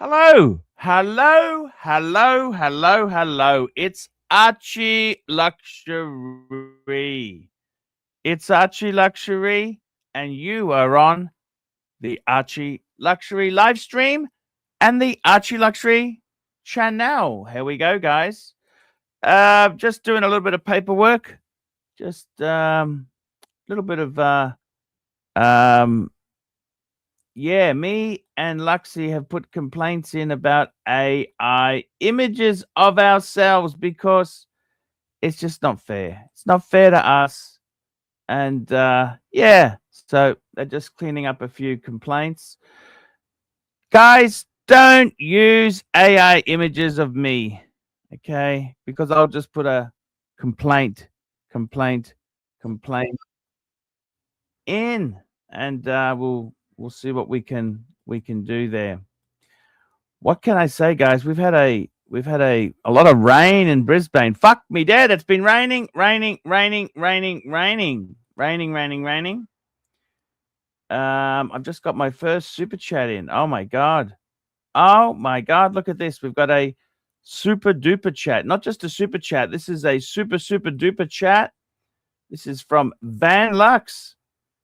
Hello, hello, hello, hello, hello. It's ArchieLuxury. It's ArchieLuxury, and you are on the ArchieLuxury live stream and the ArchieLuxury channel. Here we go, guys. Just doing a little bit of paperwork. Just a little bit of um yeah, me and Luxy have put complaints in about AI images of ourselves because it's just not fair. It's not fair to us. And yeah, so they're just cleaning up a few complaints. Guys, don't use AI images of me, okay? Because I'll just put a complaint, complaint, complaint in, and we'll see what we can do there. What can I say, guys? We've had a lot of rain in Brisbane. Fuck me dead. It's been raining. I've just got my first super chat in. Oh my god. Oh my god, look at this. We've got a super duper chat. Not just a super chat. This is a super duper chat. This is from Van Lux.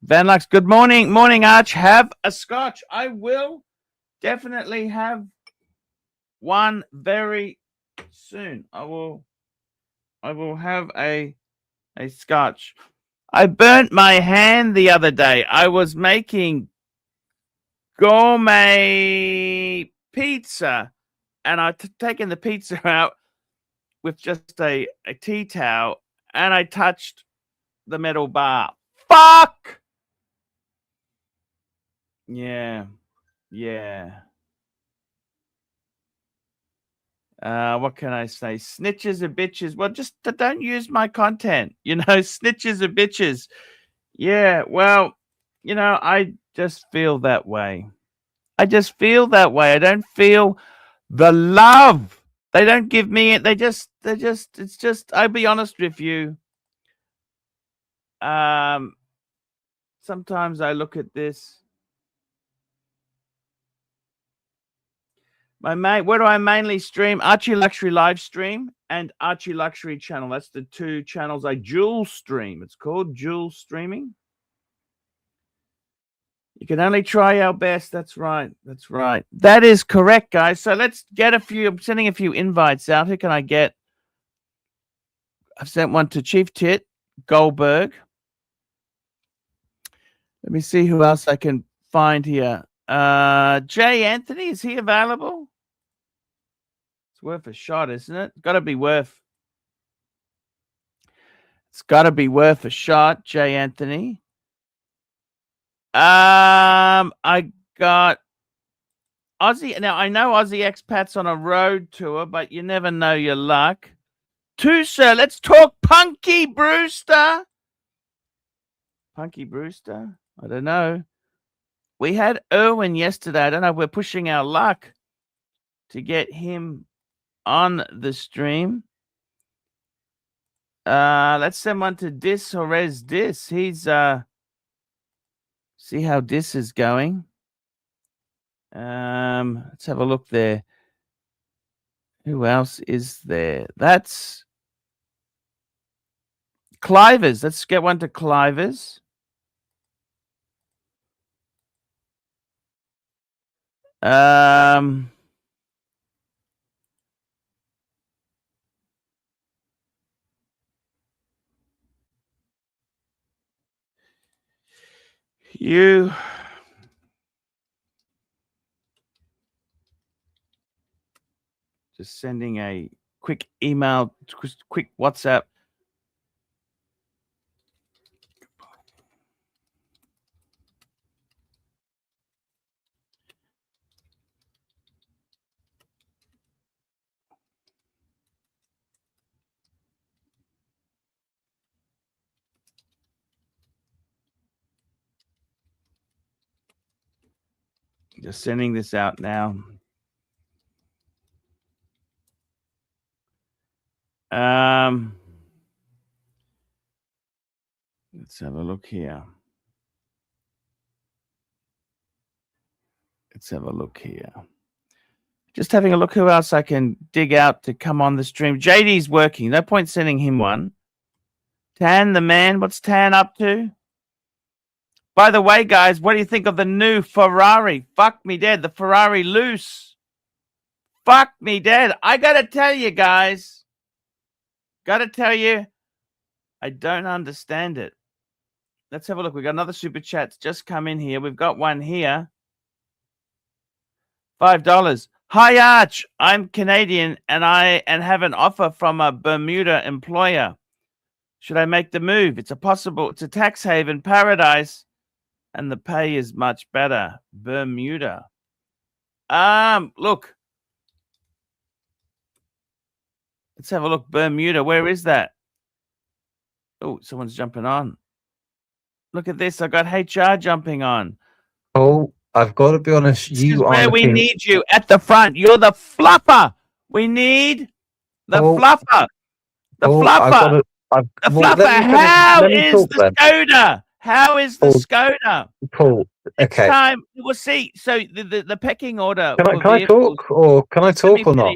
Van Lux, good morning. Morning, Arch. Have a scotch. I will definitely have one very soon. I will have a scotch. I burnt my hand the other day. I was making gourmet pizza, and I'd taken the pizza out with just a tea towel, and I touched the metal bar. Fuck! Yeah. What can I say? Snitches are bitches. Well, just don't use my content. You know, snitches are bitches. Yeah, well, you know, I just feel that way. I just feel that way. I don't feel the love. They don't give me it. It's just, I'll be honest with you. Sometimes I look at this. Where do I mainly stream? ArchieLuxury live stream and ArchieLuxury channel. That's the two channels I dual stream. It's called dual streaming. You can only try our best. That's right. That's right. That is correct, guys. So let's get a few. I'm sending a few invites out. Who can I get? I've sent one to Chief Tit Goldberg. Let me see who else I can find here. Jay Anthony, is he available? It's worth a shot, isn't it? Got to be worth. It's got to be worth a shot, Jay Anthony. I got Aussie. Now, I know Aussie expats on a road tour, but you never know your luck. Sir, let's talk Punky Brewster. Punky Brewster? I don't know. We had Erwin yesterday. I don't know if we're pushing our luck to get him on the stream. Let's send one to Dis Horez Dis. He's see how Dis is going. Let's have a look there. Who else is there? That's Clivers. Let's get one to Clivers. You just sending a quick email, quick WhatsApp. Just sending this out now. Let's have a look here. Let's have a look here. Just having a look who else I can dig out to come on the stream. JD's working. No point sending him one. Tan, the man. What's Tan up to? By the way, guys, what do you think of the new Ferrari? Fuck me dead. The Ferrari loose. Fuck me dead. I got to tell you, guys. Got to tell you, I don't understand it. Let's have a look. We've got another super chat's just come in here. We've got one here. $5. Hi, Arch. I'm Canadian and have an offer from a Bermuda employer. Should I make the move? It's a tax haven paradise and the pay is much better. Bermuda. Look. Let's have a look. Bermuda. Where is that? Oh, someone's jumping on. Look at this. I got HR jumping on. Oh, I've got to be honest. This is where we need you at the front. You're the fluffer. We need the fluffer. The fluffer. The fluffer. How is the Skoda? How is the Skoda? Paul, okay. Time we'll see. So the pecking order. Can I talk or not?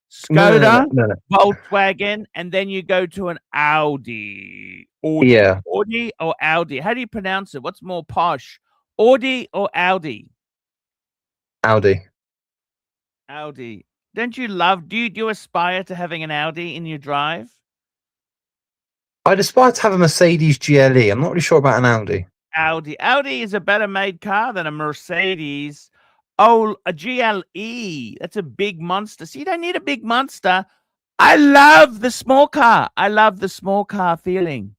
Skoda, no. Volkswagen, and then you go to an Audi. Yeah. Audi or Audi? How do you pronounce it? What's more posh? Audi or Audi? Audi. Audi. Don't you love? Do you aspire to having an Audi in your drive? I'd aspire to have a Mercedes GLE. I'm not really sure about an Audi. Audi is a better made car than a Mercedes. Oh, a GLE. That's a big monster. See, you don't need a big monster. I love the small car. I love the small car feeling.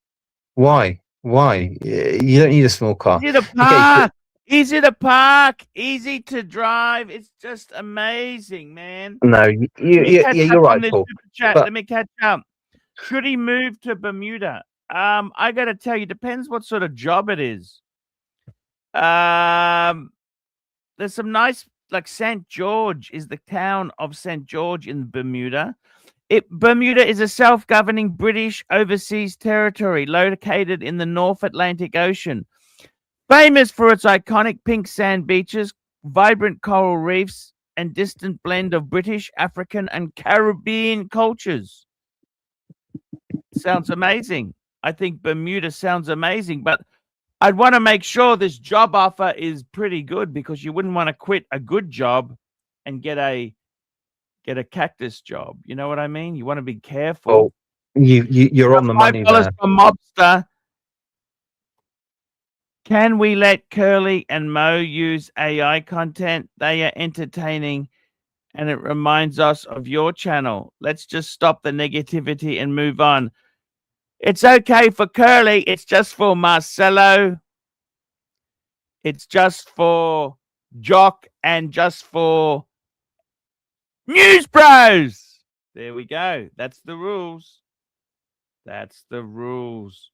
Why? You don't need a small car. Easy to park. Easy to park. Easy to drive. It's just amazing, man. No, you're right, Paul. Let me catch up. Should he move to Bermuda? I got to tell you, depends what sort of job it is. There's some nice, like St. George is the town of St. George in Bermuda. Bermuda is a self-governing British overseas territory located in the North Atlantic Ocean. Famous for its iconic pink sand beaches, vibrant coral reefs, and distant blend of British, African, and Caribbean cultures. Sounds amazing. I think Bermuda sounds amazing, but I'd want to make sure this job offer is pretty good because you wouldn't want to quit a good job and get a cactus job. You know what I mean? You want to be careful. Oh, you're on the money there. $5 for mobster. Can we let Curly and Mo use AI content? They are entertaining and it reminds us of your channel. Let's just stop the negativity and move on. It's okay for Curly. It's just for Marcelo. It's just for Jock and just for News Bros. There we go. That's the rules. That's the rules.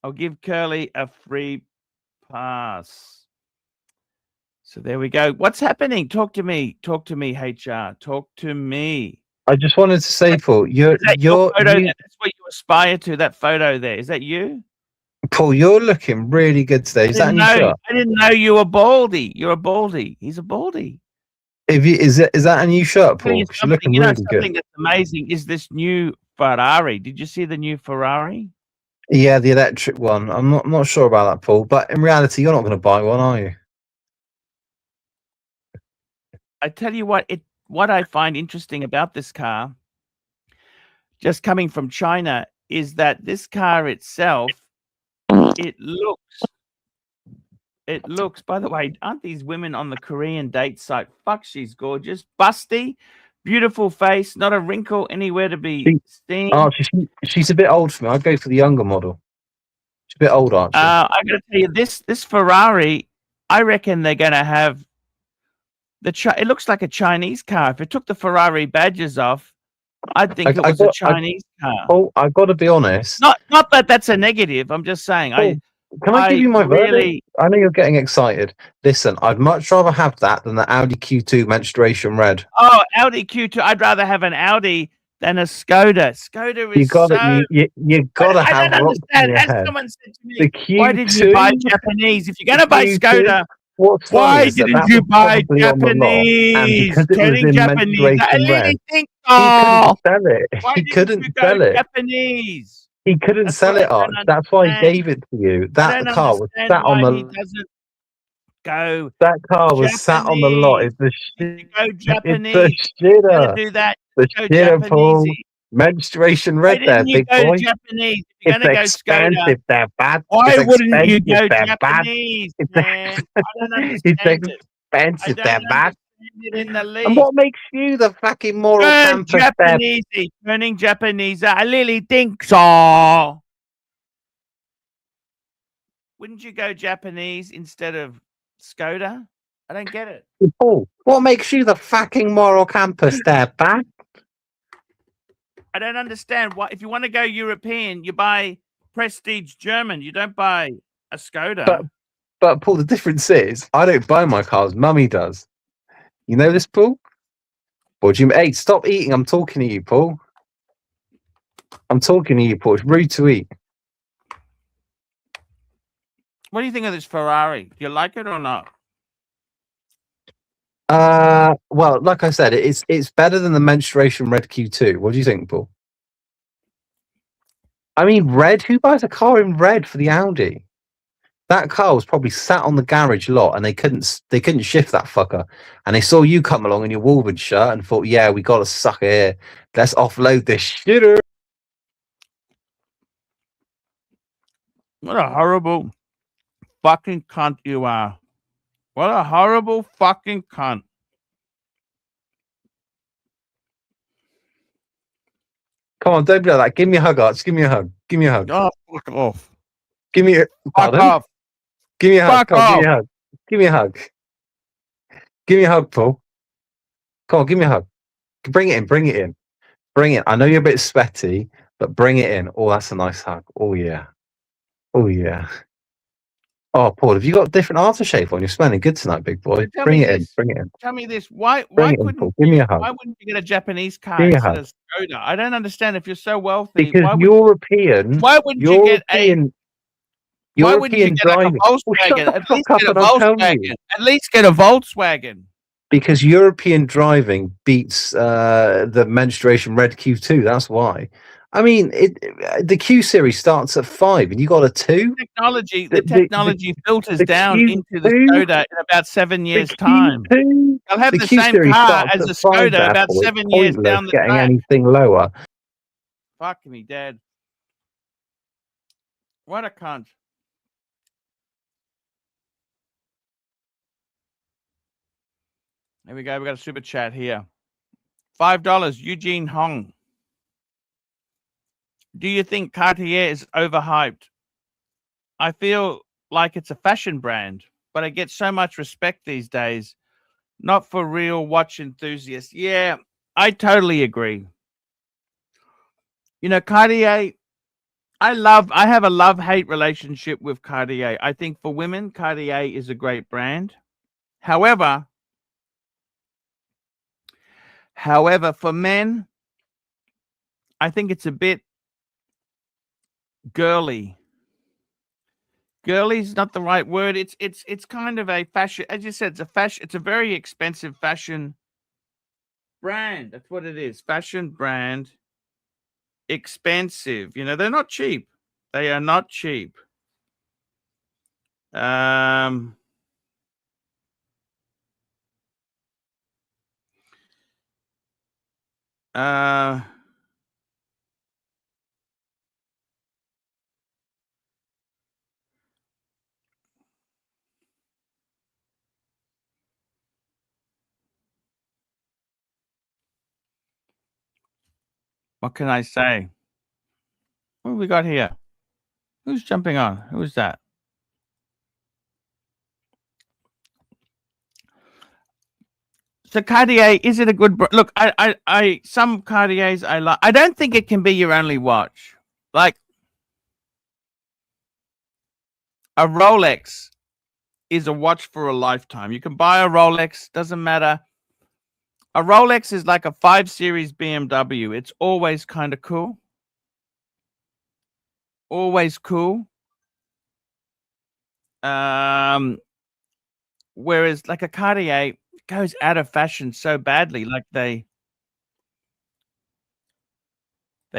I'll give Curly a free pass. So there we go. What's happening? Talk to me. Talk to me, HR. Talk to me. I just wanted to say, Paul, your photo that's what you aspire to, that photo there. Is that you? Paul, you're looking really good today. Is that a new shot? I didn't know you were baldy. You're a baldy. He's a baldy. Is that a new shirt, Paul? You're looking really good. Something that's amazing is this new Ferrari. Did you see the new Ferrari? Yeah, the electric one. I'm not sure about that, Paul. But in reality, you're not going to buy one, are you? I tell you what I find interesting about this car, just coming from China, is that this car itself, it looks, by the way, aren't these women on the Korean date site? Fuck, she's gorgeous. Busty, beautiful face, not a wrinkle anywhere to be seen. Oh, she's a bit old for me. I'd go for the younger model. She's a bit old, Archie. I got to tell you, this Ferrari, I reckon they're going to have it looks like a Chinese car. If it took the Ferrari badges off, I'd think it was a Chinese car. Oh, I've got to be honest. Not that that's a negative. I'm just saying. Can I give you my verdict? I know you're getting excited. Listen, I'd much rather have that than the Audi Q2 menstruation red. Oh, Audi Q2. I'd rather have an Audi than a Skoda. Skoda is you gotta have. I don't understand. As someone said to me, why did you buy Japanese? If you're going to buy Skoda, What's funny Why is that didn't that you was buy probably on the lot, and Japanese? because it was Turning in Japanese. I menstruation red, really think he couldn't so. sell it. Why He didn't couldn't you go sell it. Japanese? He couldn't That's sell what I it, Arch. don't That's why he understand. gave it to you. I That don't car was understand sat on why he the. doesn't go That car was sat on the lot. Japanese. It's the Did shit. you go It's the Japanese? You gotta shitter. do that. The Go shitter, Paul. Japanesey. Menstruation Why red there, didn't you big go boy. Japanese? If you're It's gonna go Skoda, expensive. They're bad. why It's wouldn't you expensive. go They're bad. Japanese, It's, man? I don't it's understand it. I expensive. don't They're bad. understand it in the And least. what makes you the fucking moral Turn campus there? Japanesey. Turning Japanese. I really think so. Wouldn't you go Japanese instead of Skoda? I don't get it. Paul, what makes you the fucking moral campus there, bad? I don't understand why. If you want to go European, you buy Prestige German. You don't buy a Skoda. But Paul, the difference is I don't buy my cars. Mummy does. You know this, Paul? Or do you? Hey, stop eating. I'm talking to you, Paul. I'm talking to you, Paul. It's rude to eat. What do you think of this Ferrari? Do you like it or not? Well, like I said, it's better than the menstruation red Q2. What do you think, Paul? I mean, red. Who buys a car in red for the Audi? That car was probably sat on the garage lot, and they couldn't shift that fucker. And they saw you come along in your Wolverine shirt and thought, yeah, we got a sucker here. Let's offload this shitter. What a horrible fucking cunt you are. What a horrible fucking cunt. Come on, don't be like that. Give me a hug, Arch. Give me a hug. Give me a hug. Oh, fuck off. Give me a Fuck pardon? off. Give me a hug. Fuck Come on, give me off. a hug. Give me a hug. Give me a hug, Paul. Come on, give me a hug. Bring it in. Bring it in. Bring it. I know you're a bit sweaty, but bring it in. Oh, that's a nice hug. Oh yeah. Oh yeah. Oh, Paul, have you got different aftershave on? You're smelling good tonight, big boy. Tell Bring me it in. this. Bring it in. Tell me this. Why Bring it in, couldn't Paul. Give me a why hug. wouldn't you get a Japanese car Give me a instead hug. of Skoda? I don't understand. If you're so wealthy, Because European. why wouldn't you get a why wouldn't you European get like a driving. Well, shut Volkswagen? the At fuck least up get a and I'll tell you. Volkswagen. At least get a Volkswagen. Because European driving beats the menstruation red Q2. That's why. I mean, the Q series starts at 5, and you got a 2. The technology filters down Q2, into the Skoda in about 7 years' time. Q2, They'll have the the Q same series car starts as at a 5. Skoda about Therefore, 7 it's years pointless down the getting track. anything lower. Fuck me dead. What a cunt. There we go. We got a super chat here. $5. Eugene Hong. Do you think Cartier is overhyped? I feel like it's a fashion brand, but it gets so much respect these days. Not for real watch enthusiasts. Yeah, I totally agree. You know, Cartier, I have a love-hate relationship with Cartier. I think for women, Cartier is a great brand. However, for men, I think it's a bit girly. Girly is not the right word. It's kind of a fashion, as you said, it's a very expensive fashion brand. That's what it is. Fashion brand. Expensive. You know, they're not cheap. They are not cheap. What can I say? What have we got here? Who's jumping on? Who is that? So Cartier, is it a good look? I some Cartiers I like. I don't think it can be your only watch. Like a Rolex is a watch for a lifetime. You can buy a Rolex, doesn't matter. A Rolex is like a 5 Series BMW. It's always kind of cool. Always cool. Whereas like a Cartier goes out of fashion so badly. Like they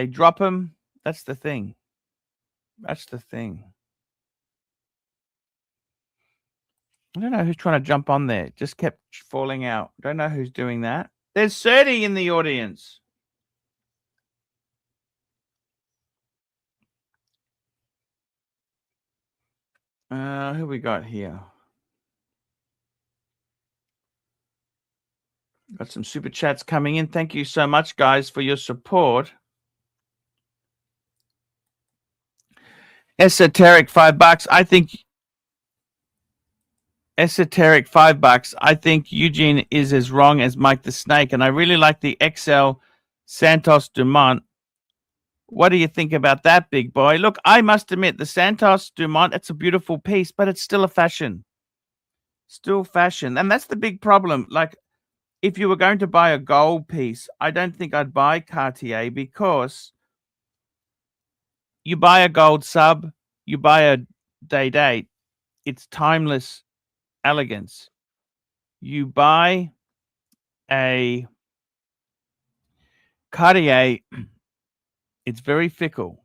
drop them. That's the thing. That's the thing. I don't know who's trying to jump on there. It just kept falling out. Don't know who's doing that. There's 30 in the audience. Who we got here? Got some super chats coming in. Thank you so much, guys, for your support. Esoteric $5. I think Esoteric $5. I think Eugene is as wrong as Mike the Snake, and I really like the XL Santos Dumont. What do you think about that, big boy? Look, I must admit, the Santos Dumont, it's a beautiful piece, but it's still a fashion. Still fashion. And that's the big problem. Like, if you were going to buy a gold piece, I don't think I'd buy Cartier, because you buy a gold sub, you buy a day-date, it's timeless elegance. You buy a Cartier, it's very fickle.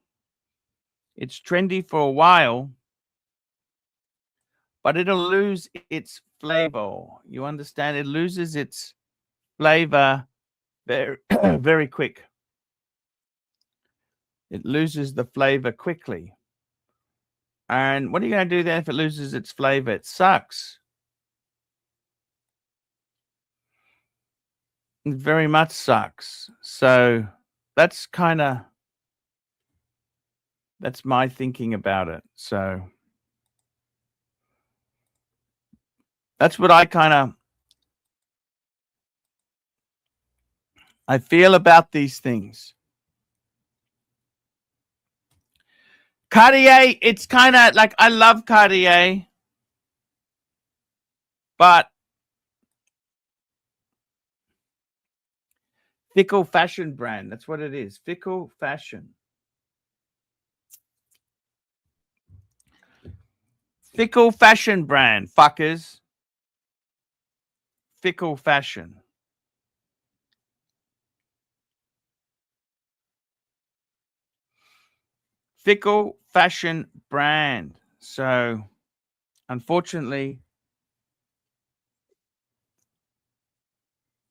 It's trendy for a while, but it'll lose its flavor. You understand? It loses its flavor very, very quick. It loses the flavor quickly. And what are you going to do then if it loses its flavor? It sucks. It very much sucks. So that's my thinking about it. So that's what I feel about these things. Cartier, it's kind of like, I love Cartier, but fickle fashion brand. That's what it is. Fickle fashion. Fickle fashion brand, fuckers. Fickle fashion. Fickle fashion brand. So, unfortunately,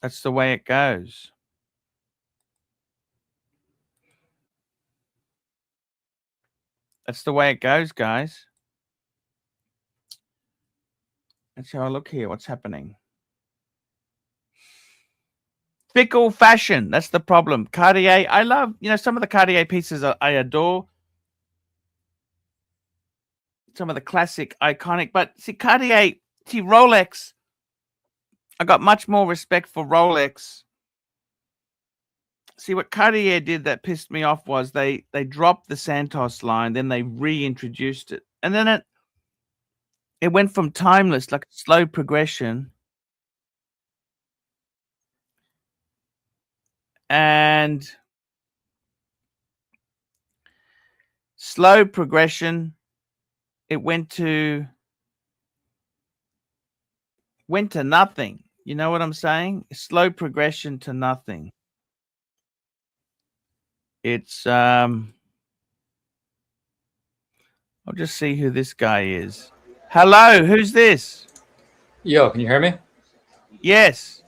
that's the way it goes. That's the way it goes, guys. Let's have a look here. What's happening? Fickle fashion. That's the problem. Cartier. I love, some of the Cartier pieces I adore. Some of the classic, iconic. But see, Cartier, Rolex. I got much more respect for Rolex. See, what Cartier did that pissed me off was they dropped the Santos line, then they reintroduced it. And then it went from timeless, like a slow progression, and slow progression, it went to nothing. You know what I'm saying? Slow progression to nothing. It's I'll just see who this guy is. Hello, who's this? Yo, can you hear me? Yes.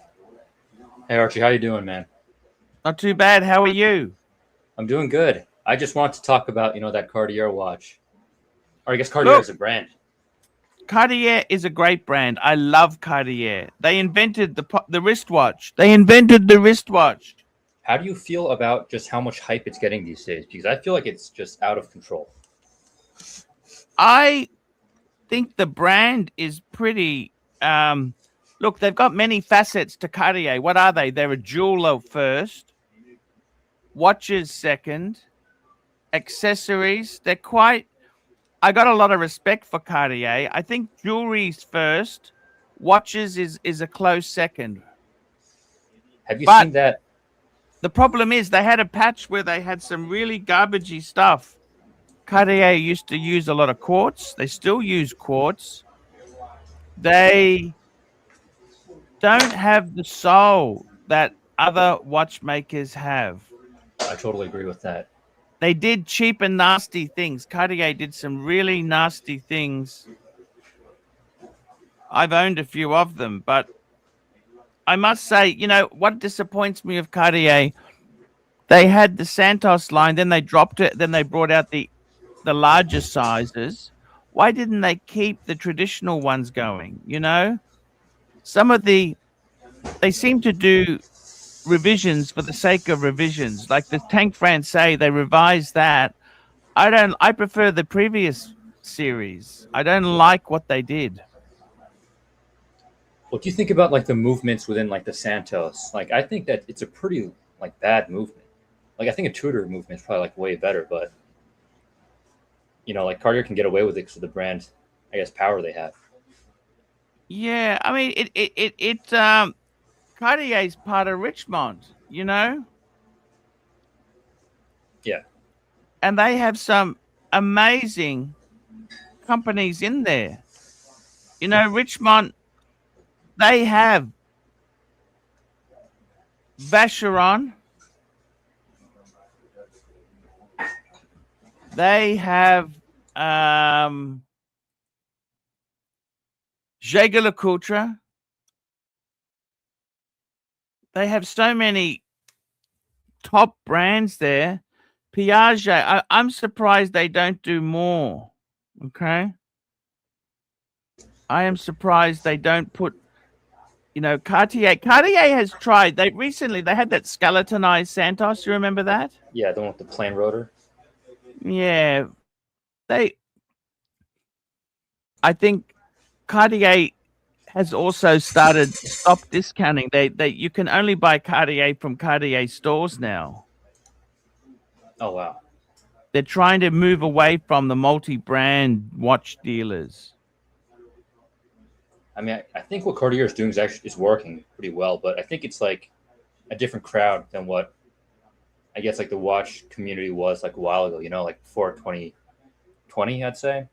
Hey, Archie, how you doing, man? Not too bad. How are you? I'm doing good. I just want to talk about, that Cartier watch. Or I guess Cartier is a brand. Cartier is a great brand. I love Cartier. They invented the wristwatch. They invented the wristwatch. How do you feel about just how much hype it's getting these days? Because I feel like it's just out of control. I think the brand is pretty... look, they've got many facets to Cartier. What are they? They're a jeweler first. Watches second. Accessories. They're quite... I got a lot of respect for Cartier. I think jewelry's first. Watches is a close second. Have you seen that? The problem is they had a patch where they had some really garbagey stuff. Cartier used to use a lot of quartz. They still use quartz. They don't have the soul that other watchmakers have. I totally agree with that. They did cheap and nasty things. Cartier did some really nasty things. I've owned a few of them, but I must say, you know, what disappoints me of Cartier, they had the Santos line, then they dropped it, then they brought out the larger sizes. Why didn't they keep the traditional ones going? You know, some of they seem to do revisions for the sake of revisions. Like the Tank Francais, they revised that. I prefer the previous series. I don't like what they did. What do you think about like the movements within like the Santos? Like, I think that it's a pretty like bad movement. Like, I think a Tudor movement is probably like way better, but you know, like Cartier can get away with it because of the brand, I guess, power they have. Yeah, I mean it Cartier's part of Richmond, you know? Yeah. And they have some amazing companies in there. You know, Richmond, they have Vacheron. They have Jaeger-LeCoultre. They have so many top brands there. Piaget, I'm surprised they don't do more. Okay. I am surprised they don't put, you know, Cartier. Cartier has tried. They had that skeletonized Santos. You remember that? Yeah, the one with the plain rotor. Yeah. I think Cartier has also stop discounting. They you can only buy Cartier from Cartier stores now. Oh wow. They're trying to move away from the multi-brand watch dealers. I mean, I think what Cartier is doing is working pretty well, but I think it's like a different crowd than what I guess like the watch community was like a while ago. You know, like before 2020, I'd say.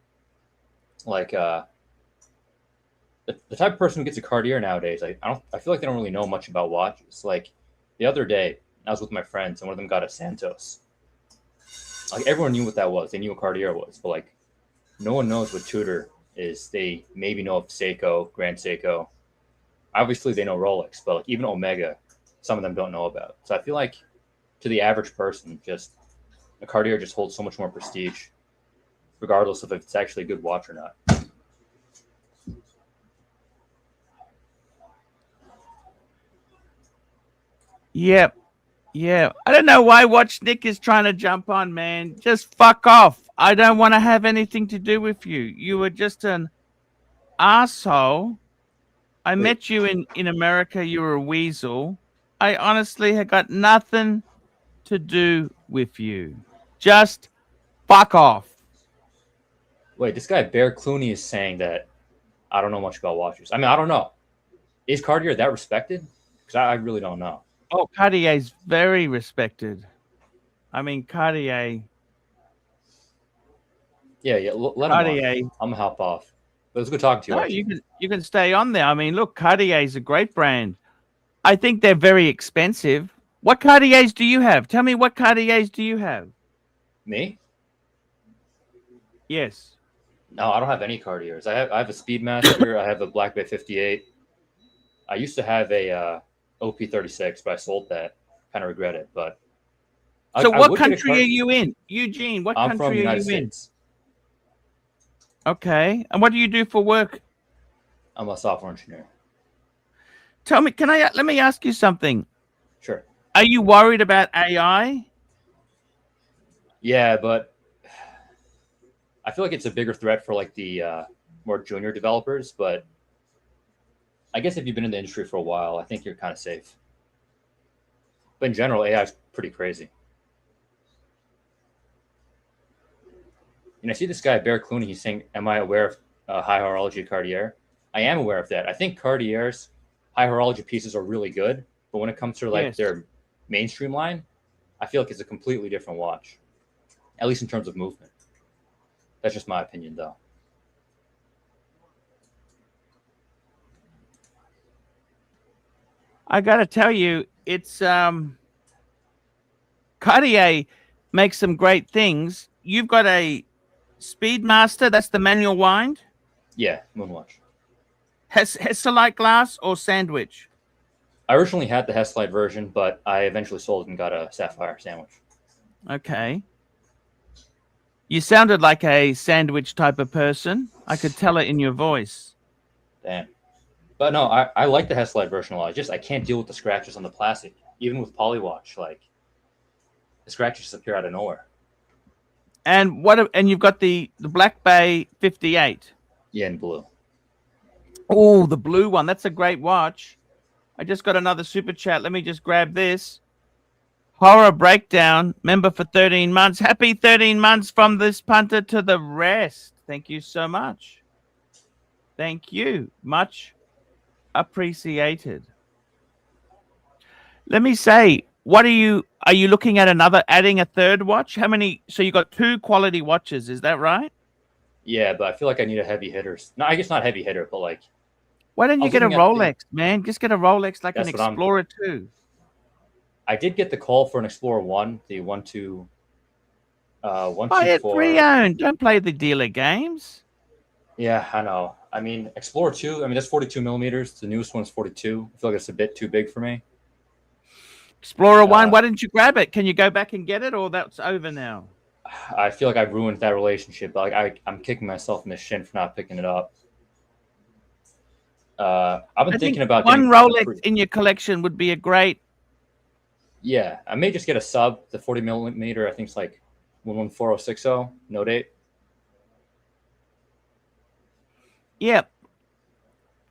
Like the type of person who gets a Cartier nowadays, I feel like they don't really know much about watches. Like the other day, I was with my friends and one of them got a Santos. Like everyone knew what that was. They knew what Cartier was, but like no one knows what Tudor is. They maybe know of Seiko, Grand Seiko. Obviously, they know Rolex, but like even Omega, some of them don't know about. So I feel like to the average person, just a Cartier just holds so much more prestige, regardless of if it's actually a good watch or not. Yep. Yeah. I don't know why Watch Nick is trying to jump on, man. Just fuck off. I don't want to have anything to do with you. You were just an asshole. I Wait. met you in America. You were a weasel. I honestly have got nothing to do with you. Just fuck off. Wait, this guy Bear Clooney is saying that I don't know much about watches. I mean, I don't know. Is Cartier that respected? Because I really don't know. Oh, Cartier's very respected. I mean, Cartier. Yeah, let him on. Cartier. I'm gonna hop off. But it was good talking to you. No, Archie. you can stay on there. I mean, look, Cartier is a great brand. I think they're very expensive. What Cartiers do you have? Tell me what Cartiers do you have? Me? Yes. No, I don't have any Cartiers. I have a Speedmaster. I have a Black Bay 58. I used to have a OP36, but I sold that. Kind of regret it. But So I what would get a country are you in? Eugene, what I'm from country are United you in? States. Okay. And what do you do for work? I'm a software engineer. Tell me, let me ask you something. Sure. Are you worried about AI? Yeah, but I feel like it's a bigger threat for like the more junior developers. But I guess if you've been in the industry for a while, I think you're kind of safe. But in general, AI is pretty crazy. And I see this guy, Bear Clooney, he's saying, am I aware of high horology Cartier? I am aware of that. I think Cartier's high horology pieces are really good. But when it comes to like Yes. their mainstream line, I feel like it's a completely different watch, at least in terms of movement. That's just my opinion, though. I got to tell you, it's Cartier makes some great things. You've got a Speedmaster, that's the manual wind. Yeah, Moonwatch. Hesselite glass or sandwich? I originally had the Hesselite version, but I eventually sold and got a Sapphire sandwich. Okay. You sounded like a sandwich type of person. I could tell it in your voice. Damn. But no, I like the Hesselite version a lot. I can't deal with the scratches on the plastic. Even with Polywatch, like the scratches just appear out of nowhere. And you've got the Black Bay 58. Yeah, in blue. Oh, the blue one. That's a great watch. I just got another super chat. Let me just grab this. Horror Breakdown, member for 13 months. Happy 13 months from this punter to the rest. Thank you so much. Thank you. Much appreciated. Let me say, are you looking at adding a third watch? How many? So you got 2 quality watches, is that right? Yeah, but I feel like I need a heavy hitter. No, I guess not heavy hitter, but like. Why don't you get a Rolex, man? Just get a Rolex like an Explorer 2. I did get the call for an Explorer 1, the 124. Buy it pre-owned. Don't play the dealer games. Yeah, I know. I mean, Explorer 2, I mean, that's 42 millimeters. The newest one's 42. I feel like it's a bit too big for me. Explorer 1, why didn't you grab it? Can you go back and get it, or that's over now? I feel like I've ruined that relationship. Like I'm kicking myself in the shin for not picking it up. I've been thinking about one Rolex in your collection would be a great. Yeah, I may just get a sub. The 40 millimeter, I think it's like 114060, no date. Yeah,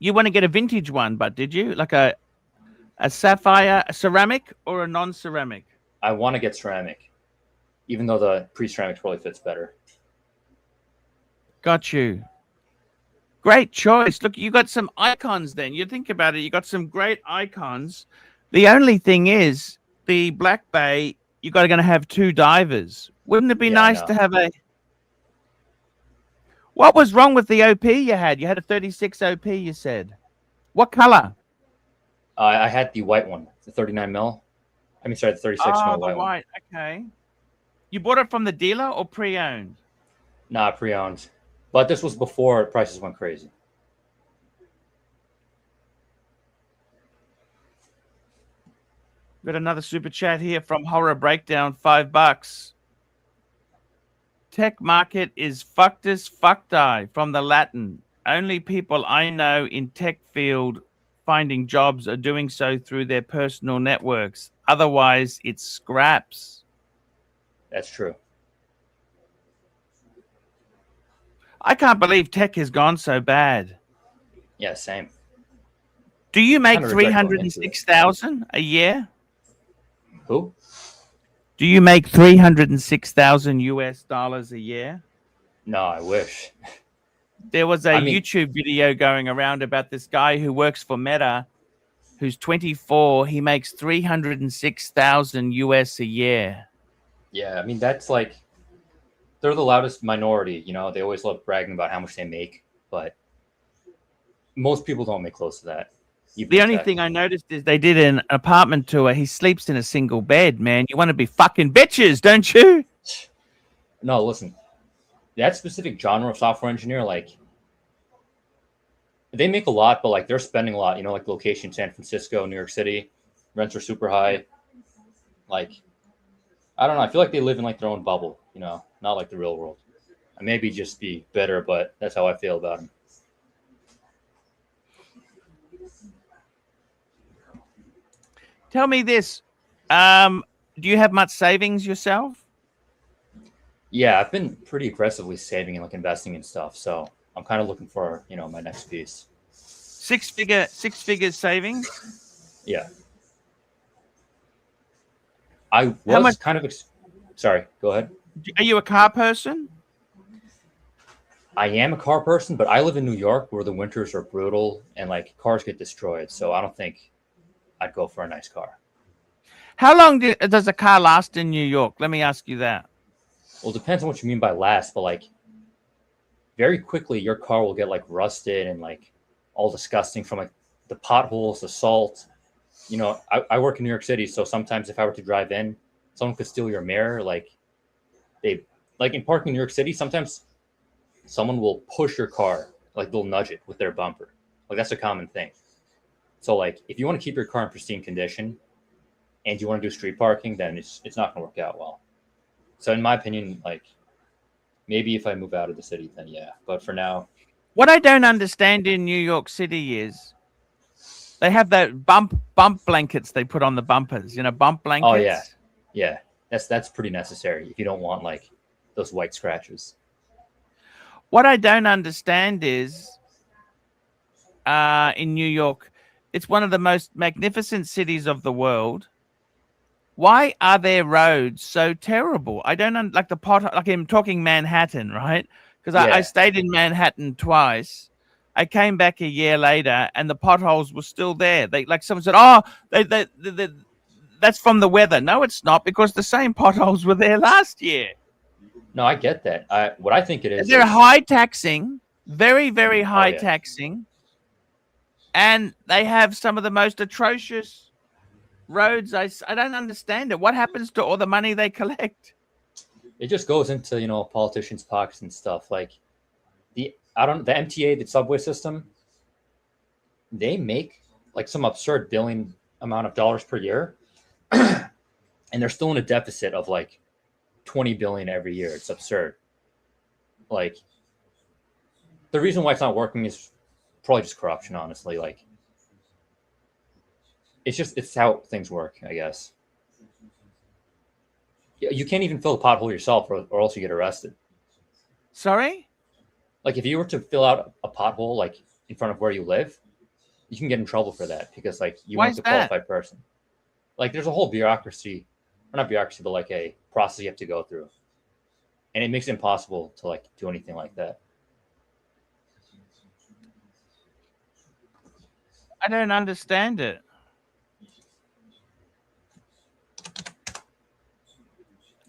you want to get a vintage one, but did you like a sapphire, a ceramic, or a non-ceramic? I want to get ceramic, even though the pre-ceramic probably fits better. Got you. Great choice. Look, you got some icons then. You think about it, you got some great icons. The only thing is, the Black Bay, you're going to have 2 divers. Wouldn't it be nice to have a... What was wrong with the OP you had? You had a 36 OP, you said. What color? I had the white one, the 39 mil. I mean, sorry, the 36 mil white one. Okay. You bought it from the dealer or pre-owned? Nah, pre-owned. But this was before prices went crazy. Got another super chat here from Horror Breakdown, $5. Tech market is fucked as fucked-eye from the Latin. Only people I know in tech field finding jobs are doing so through their personal networks. Otherwise, it's scraps. That's true. I can't believe tech has gone so bad. Yeah, same. Do you make 306,000 a year? Who? Do you make 306,000 US dollars a year? No, I wish. There was a YouTube video going around about this guy who works for Meta, who's 24. He makes 306,000 US a year. Yeah, I mean, that's like, they're the loudest minority. You know, they always love bragging about how much they make, but most people don't make close to that. The only thing I noticed is they did an apartment tour. He sleeps in a single bed, man. You want to be fucking bitches, don't you? No, listen. That specific genre of software engineer, like, they make a lot, but like they're spending a lot. You know, like location San Francisco, New York City, rents are super high. Like, I don't know. I feel like they live in like their own bubble. You know, not like the real world. I maybe just be bitter, but that's how I feel about them. Tell me this. Do you have much savings yourself? Yeah, I've been pretty aggressively saving and like investing in stuff. So I'm kind of looking for, you know, my next piece. Six figures savings? Yeah. I was kind of... Sorry, go ahead. Are you a car person? I am a car person, but I live in New York where the winters are brutal and like cars get destroyed. So I don't think I'd go for a nice car. How long does a car last in New York? Let me ask you that. Well, it depends on what you mean by last, but like very quickly your car will get like rusted and like all disgusting from like the potholes, the salt. you know, I work in New York City, so sometimes if I were to drive in, someone could steal your mirror. Like in parking in New York City, sometimes someone will push your car, like they'll nudge it with their bumper. Like that's a common thing. So like if you want to keep your car in pristine condition and you want to do street parking, then it's not gonna work out well. So in my opinion, like maybe if I move out of the city, then yeah. But for now, What I don't understand in New York City is they have that bump blankets they put on the bumpers, you know, bump blankets. oh yeah, that's pretty necessary if you don't want like those white scratches. What I don't understand is in New York, it's one of the most magnificent cities of the world. Why are their roads so terrible? I don't like the pot. Like I'm talking Manhattan, right? Because I Yeah. stayed in Manhattan twice. I came back a year later, and the potholes were still there. They like someone said, "Oh, that's from the weather." No, it's not, because the same potholes were there last year. No, I get that. What I think it is, They're high taxing, very, very high yeah. taxing, and they have some of the most atrocious roads. I don't understand it. What happens to all the money they collect? it just goes into, you know, politicians' pockets and stuff. Like the MTA, the subway system, they make like some absurd billion amount of dollars per year, and they're still in a deficit of like 20 billion every year. It's absurd. Like the reason why it's not working is probably just corruption, honestly. Like it's how things work, I guess. You can't even fill a pothole yourself, or else you get arrested. Sorry? Like if you were to fill out a pothole like in front of where you live, you can get in trouble for that, because like you Why weren't is the that? qualified person. Like there's a whole bureaucracy, or not bureaucracy, but like a process you have to go through, and it makes it impossible to like do anything like that. I don't understand it.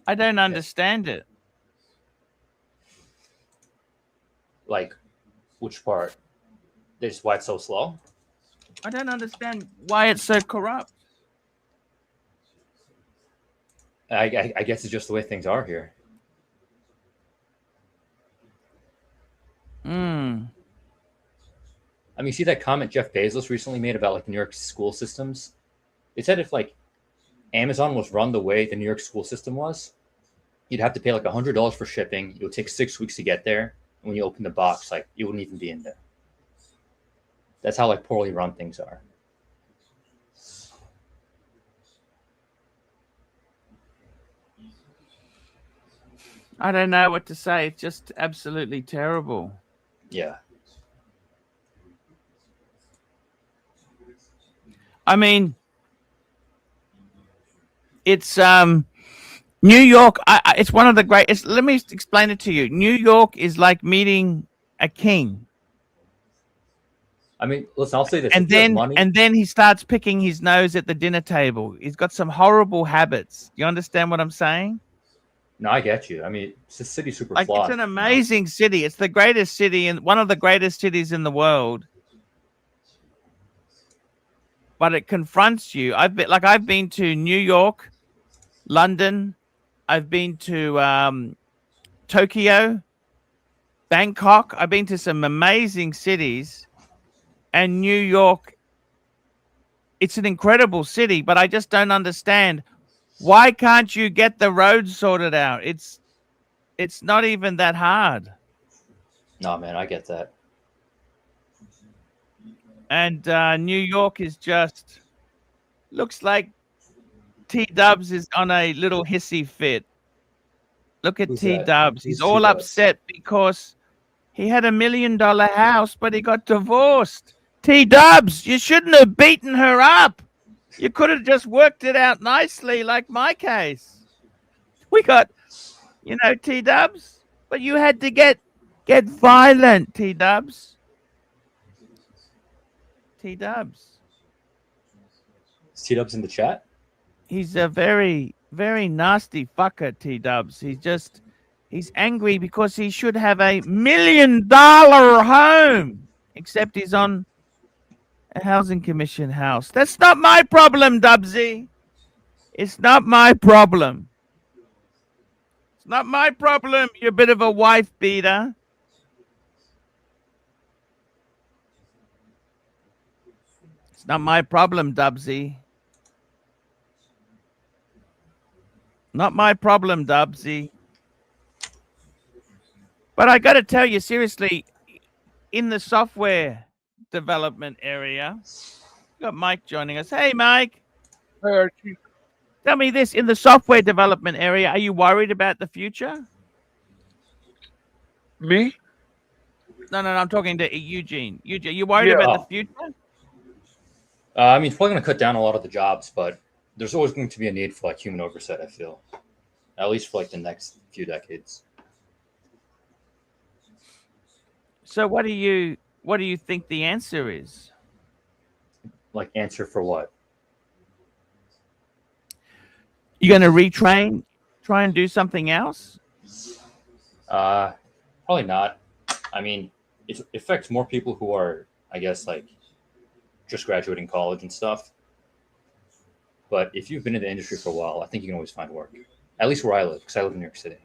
I don't understand it. Like which part? Just why it's so slow? I don't understand why it's so corrupt. I guess it's just the way things are here. Hmm. I mean, see that comment Jeff Bezos recently made about like New York school systems? It said if like Amazon was run the way the New York school system was, you'd have to pay like $100 for shipping. It would take 6 weeks to get there. And when you open the box, like it wouldn't even be in there. That's how like poorly run things are. I don't know what to say. It's just absolutely terrible. Yeah. I mean, it's New York. It's one of the greatest. Let me explain it to you. New York is like meeting a king. I mean, listen, I'll say this. And if you have then money, he starts picking his nose at the dinner table. He's got some horrible habits. You understand what I'm saying? no, I get you. I mean, it's a city super Like flawed. it's an amazing city. It's the greatest city and one of the greatest cities in the world. But it confronts you. I've been to New York, London. I've been to Tokyo, Bangkok. I've been to some amazing cities, and New York. It's an incredible city, but I just don't understand. Why can't you get the roads sorted out? It's not even that hard. No, man, I get that. And New York is just looks like T-Dubs is on a little hissy fit. Look at Who's that? T-Dubs. Who's He's all T-Dubs? upset because he had $1 million house, but he got divorced. T-Dubs, you shouldn't have beaten her up. You could have just worked it out nicely, like my case. We got, T-Dubs, but you had to get violent, T-Dubs. T-Dubs. Is T-Dubs in the chat? He's a very, very nasty fucker, T-Dubs. He's angry because he should have $1 million home, except he's on A housing commission house. That's not my problem, Dubsy. It's not my problem. It's not my problem, you bit of a wife beater. It's not my problem, Dubsy. Not my problem, Dubsy. But I got to tell you, seriously, in the software development area, we got Mike joining us. Hey, Mike. Hi, Archie. Tell me this, in the software development area, are you worried about the future? Me? No, I'm talking to Eugene. Eugene, you worried about the future? I mean, it's probably going to cut down a lot of the jobs, but there's always going to be a need for like human oversight, I feel. At least for like the next few decades. So what do you think the answer is? Like answer for what? You're going to retrain, try and do something else? Probably not. I mean, it affects more people who are, I guess, like just graduating college and stuff. But if you've been in the industry for a while, I think you can always find work. At least where I live, because I live in New York City.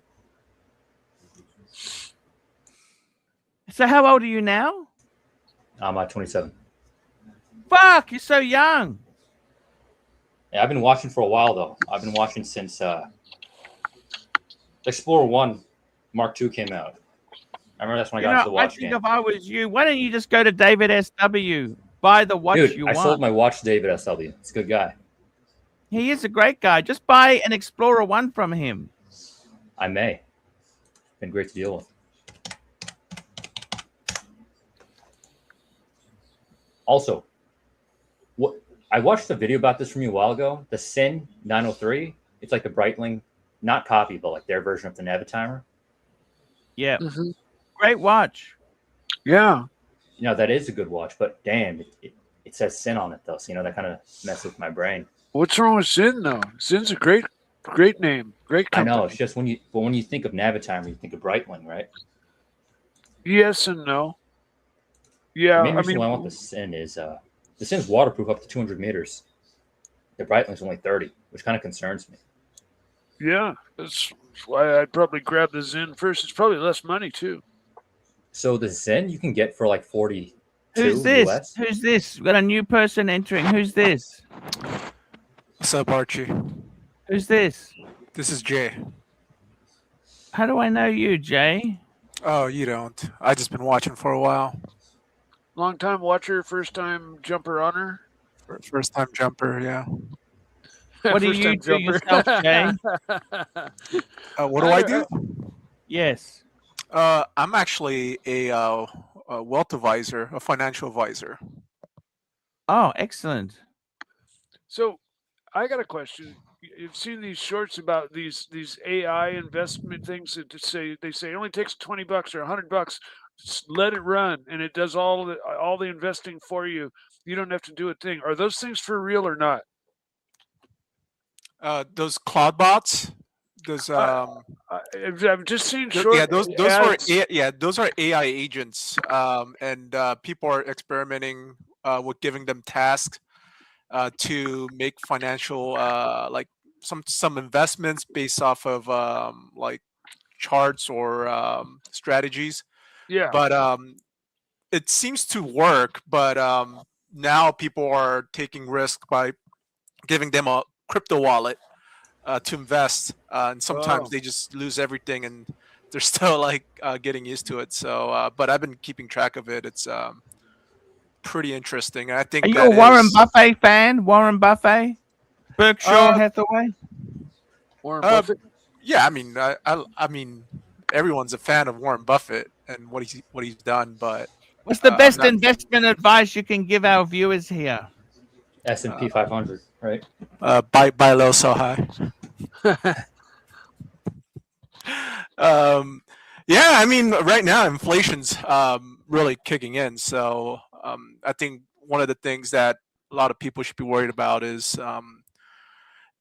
So how old are you now? I'm 27. Fuck, you're so young. Yeah, I've been watching for a while, though. I've been watching since Explorer 1 Mark II came out. I remember that's when I got into the watch game. If I was you, why don't you just go to David SW, buy the watch Dude, you I want? sold my watch to David SW. It's a good guy. He is a great guy. Just buy an Explorer 1 from him. I may. Been great to deal with. Also, I watched a video about this from you a while ago. The Sin 903. It's like the Breitling, not copy, but like their version of the Navitimer. Yeah. Mm-hmm. Great watch. Yeah. You know, that is a good watch, but damn, it says Sin on it, though. So, you know, that kind of messes with my brain. What's wrong with Sin, though? Sin's a great name. Great company. I know. It's just when you think of Navitimer, you think of Breitling, right? Yes and no. Yeah. The main reason why I want the Sin is the Sin's waterproof up to 200 meters. The Breitling's only 30, which kind of concerns me. Yeah. That's why I'd probably grab the Zen first. It's probably less money, too. So the Zen you can get for like 42 Who's this? US. Who's this? We've got a new person entering. Who's this? What's up, Archie? Who's this? This is Jay. How do I know you, Jay? Oh, you don't. I just been watching for a while. Long time watcher, first time jumper on her. First time jumper, yeah. What do you do yourself, Jay? What do I do? Yes. I'm actually a wealth advisor, a financial advisor. Oh, excellent. So, I got a question. You've seen these shorts about these AI investment things that they say it only takes $20 or $100. Just let it run, and it does all the investing for you. You don't have to do a thing. Are those things for real or not? Those cloud bots. Those I've just seen short. yeah, those ads. those are AI agents, and people are experimenting with giving them tasks to make financial like some investments based off of like charts or strategies. Yeah. But it seems to work. But now people are taking risk by giving them a crypto wallet to invest, and sometimes they just lose everything, and they're still like getting used to it. So, but I've been keeping track of it. It's pretty interesting. And I think Are you a Warren Buffett fan? Warren Buffett, Berkshire Hathaway. Warren Buffett. Yeah, I mean, I mean, everyone's a fan of Warren Buffett and what he's done. But what's the best investment advice you can give our viewers here? S&P 500, right? Buy low, sell high. Yeah, I mean, right now inflation's really kicking in. So I think one of the things that a lot of people should be worried about is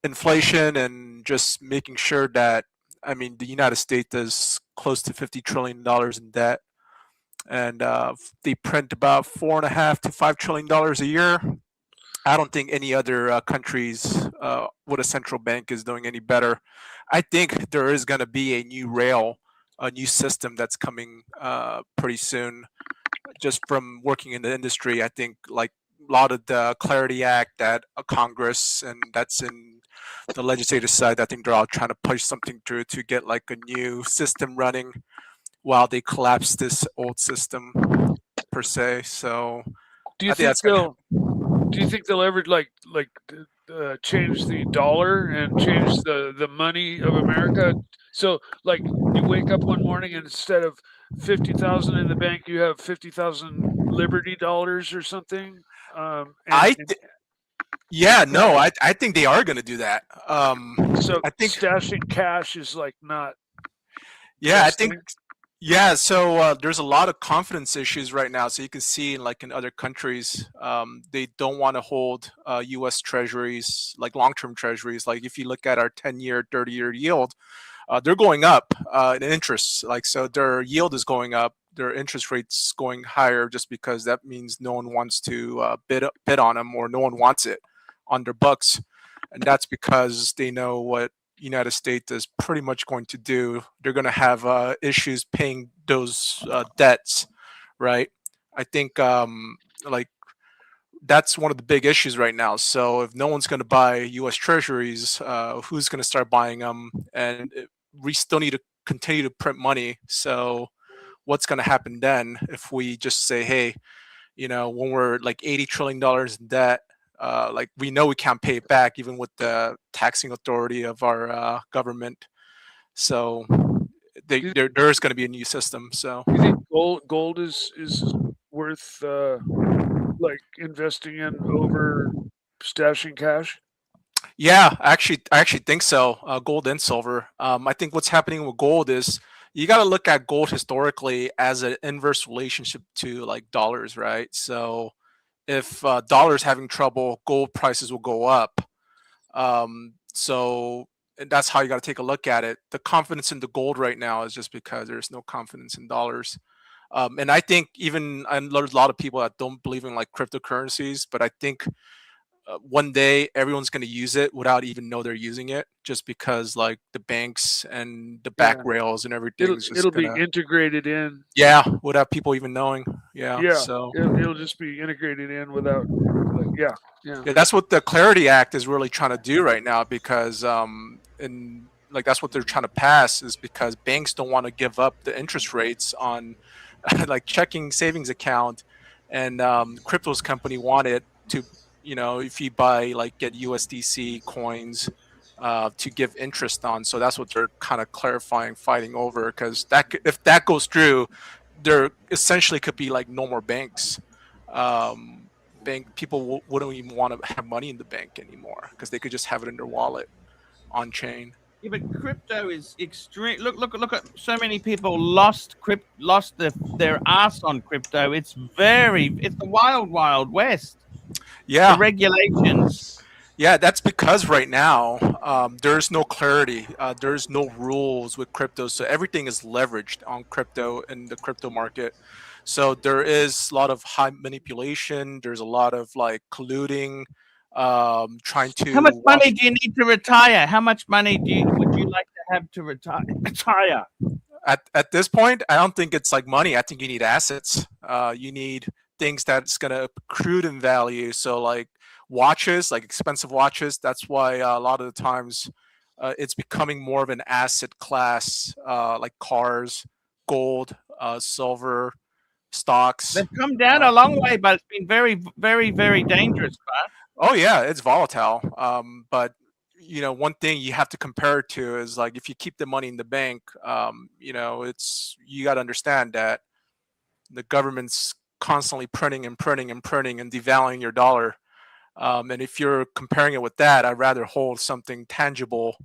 inflation, and just making sure that, I mean, the United States is close to $50 trillion in debt. and they print about $4.5 to $5 trillion a year. I don't think any other countries with a central bank is doing any better. I think there is going to be a new rail, a new system that's coming pretty soon. Just from working in the industry, I think like a lot of the Clarity Act that Congress and that's in the legislative side, I think they're all trying to push something through to get like a new system running while they collapse this old system per se. So Do you I think think that's going to happen. do you think they'll ever change the dollar and change the money of America? So like you wake up one morning and instead of 50,000 in the bank, you have 50,000 Liberty dollars or something. Yeah, no, I think they are going to do that. So I think stashing cash is like not. Yeah, I best think thing? yeah. So there's a lot of confidence issues right now. So you can see, like in other countries, they don't want to hold U.S. Treasuries, like long-term Treasuries. Like if you look at our 10-year, 30-year yield, they're going up in interest. Like so, their yield is going up. Their interest rates going higher just because that means no one wants to bid on them, or no one wants it on their books, and that's because they know what United States is pretty much going to do. They're going to have issues paying those debts, right? I think like that's one of the big issues right now. So if no one's going to buy U.S. Treasuries, who's going to start buying them? And we still need to continue to print money. So what's going to happen then if we just say, hey, when we're like $80 trillion in debt, like we know we can't pay it back even with the taxing authority of our government. So there's going to be a new system. So Do you think gold is worth like investing in over stashing cash? yeah, I actually think so. Gold and silver. I think what's happening with gold is you got to look at gold historically as an inverse relationship to like dollars, right? So if dollars having trouble, gold prices will go up. So and that's how you got to take a look at it. The confidence in the gold right now is just because there's no confidence in dollars. And I think there's a lot of people that don't believe in like cryptocurrencies, but I think one day everyone's going to use it without even know they're using it, just because like the banks and the back Yeah. rails and everything is just It'll gonna, be integrated in. yeah, without people even knowing. Yeah. Yeah, So it'll just be integrated in without. Yeah. yeah, that's what the Clarity Act is really trying to do right now, because and like that's what they're trying to pass, is because banks don't want to give up the interest rates on like checking savings account, and cryptos company wanted to, if you buy like get USDC coins to give interest on. So that's what they're kind of clarifying, fighting over, because if that goes through, there essentially could be like no more banks. Bank people wouldn't even want to have money in the bank anymore because they could just have it in their wallet on chain. Yeah, but crypto is extreme. Look at so many people lost their ass on crypto. It's the wild west. Yeah. The regulations. Yeah, that's because right now there's no clarity. There's no rules with crypto, so everything is leveraged on crypto in the crypto market. So there is a lot of high manipulation. There's a lot of like colluding, trying to. How much money do you need to retire? How much money would you like to have to retire? At this point, I don't think it's like money. I think you need assets. You need things that's going to accrue in value. So like watches, like expensive watches. That's why a lot of the times it's becoming more of an asset class, like cars, gold, silver, stocks. They've come down a long way, but it's been very, very, very dangerous. Oh yeah, it's volatile. But one thing you have to compare it to is like if you keep the money in the bank, it's you got to understand that the government's constantly printing and printing and printing and devaluing your dollar. And if you're comparing it with that, I'd rather hold something tangible.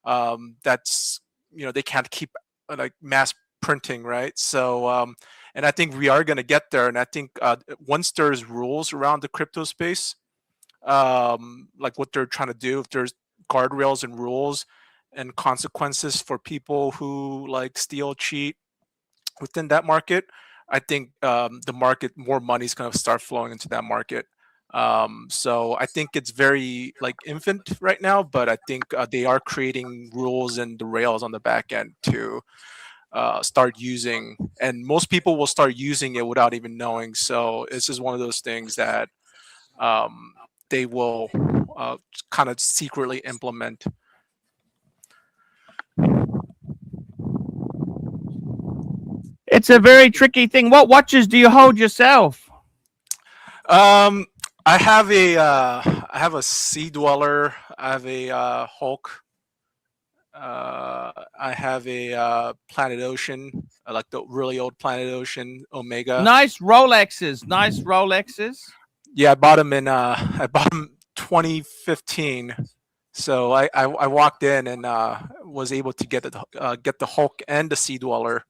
That's they can't keep like mass printing, right? So and I think we are going to get there. And I think once there's rules around the crypto space, like what they're trying to do, if there's guardrails and rules and consequences for people who like steal, cheat within that market, I think the market, more money is going to start flowing into that market. So I think it's very like infant right now, but I think they are creating rules and the rails on the back end to start using, and most people will start using it without even knowing. So this is one of those things that they will kind of secretly implement. It's a very tricky thing. What watches do you hold yourself? I have a Sea Dweller. I have a Hulk. I have a Planet Ocean, like the really old Planet Ocean Omega. Nice Rolexes. Nice Rolexes. Yeah, I bought them in 2015. So I walked in and was able to get the Hulk and the Sea Dweller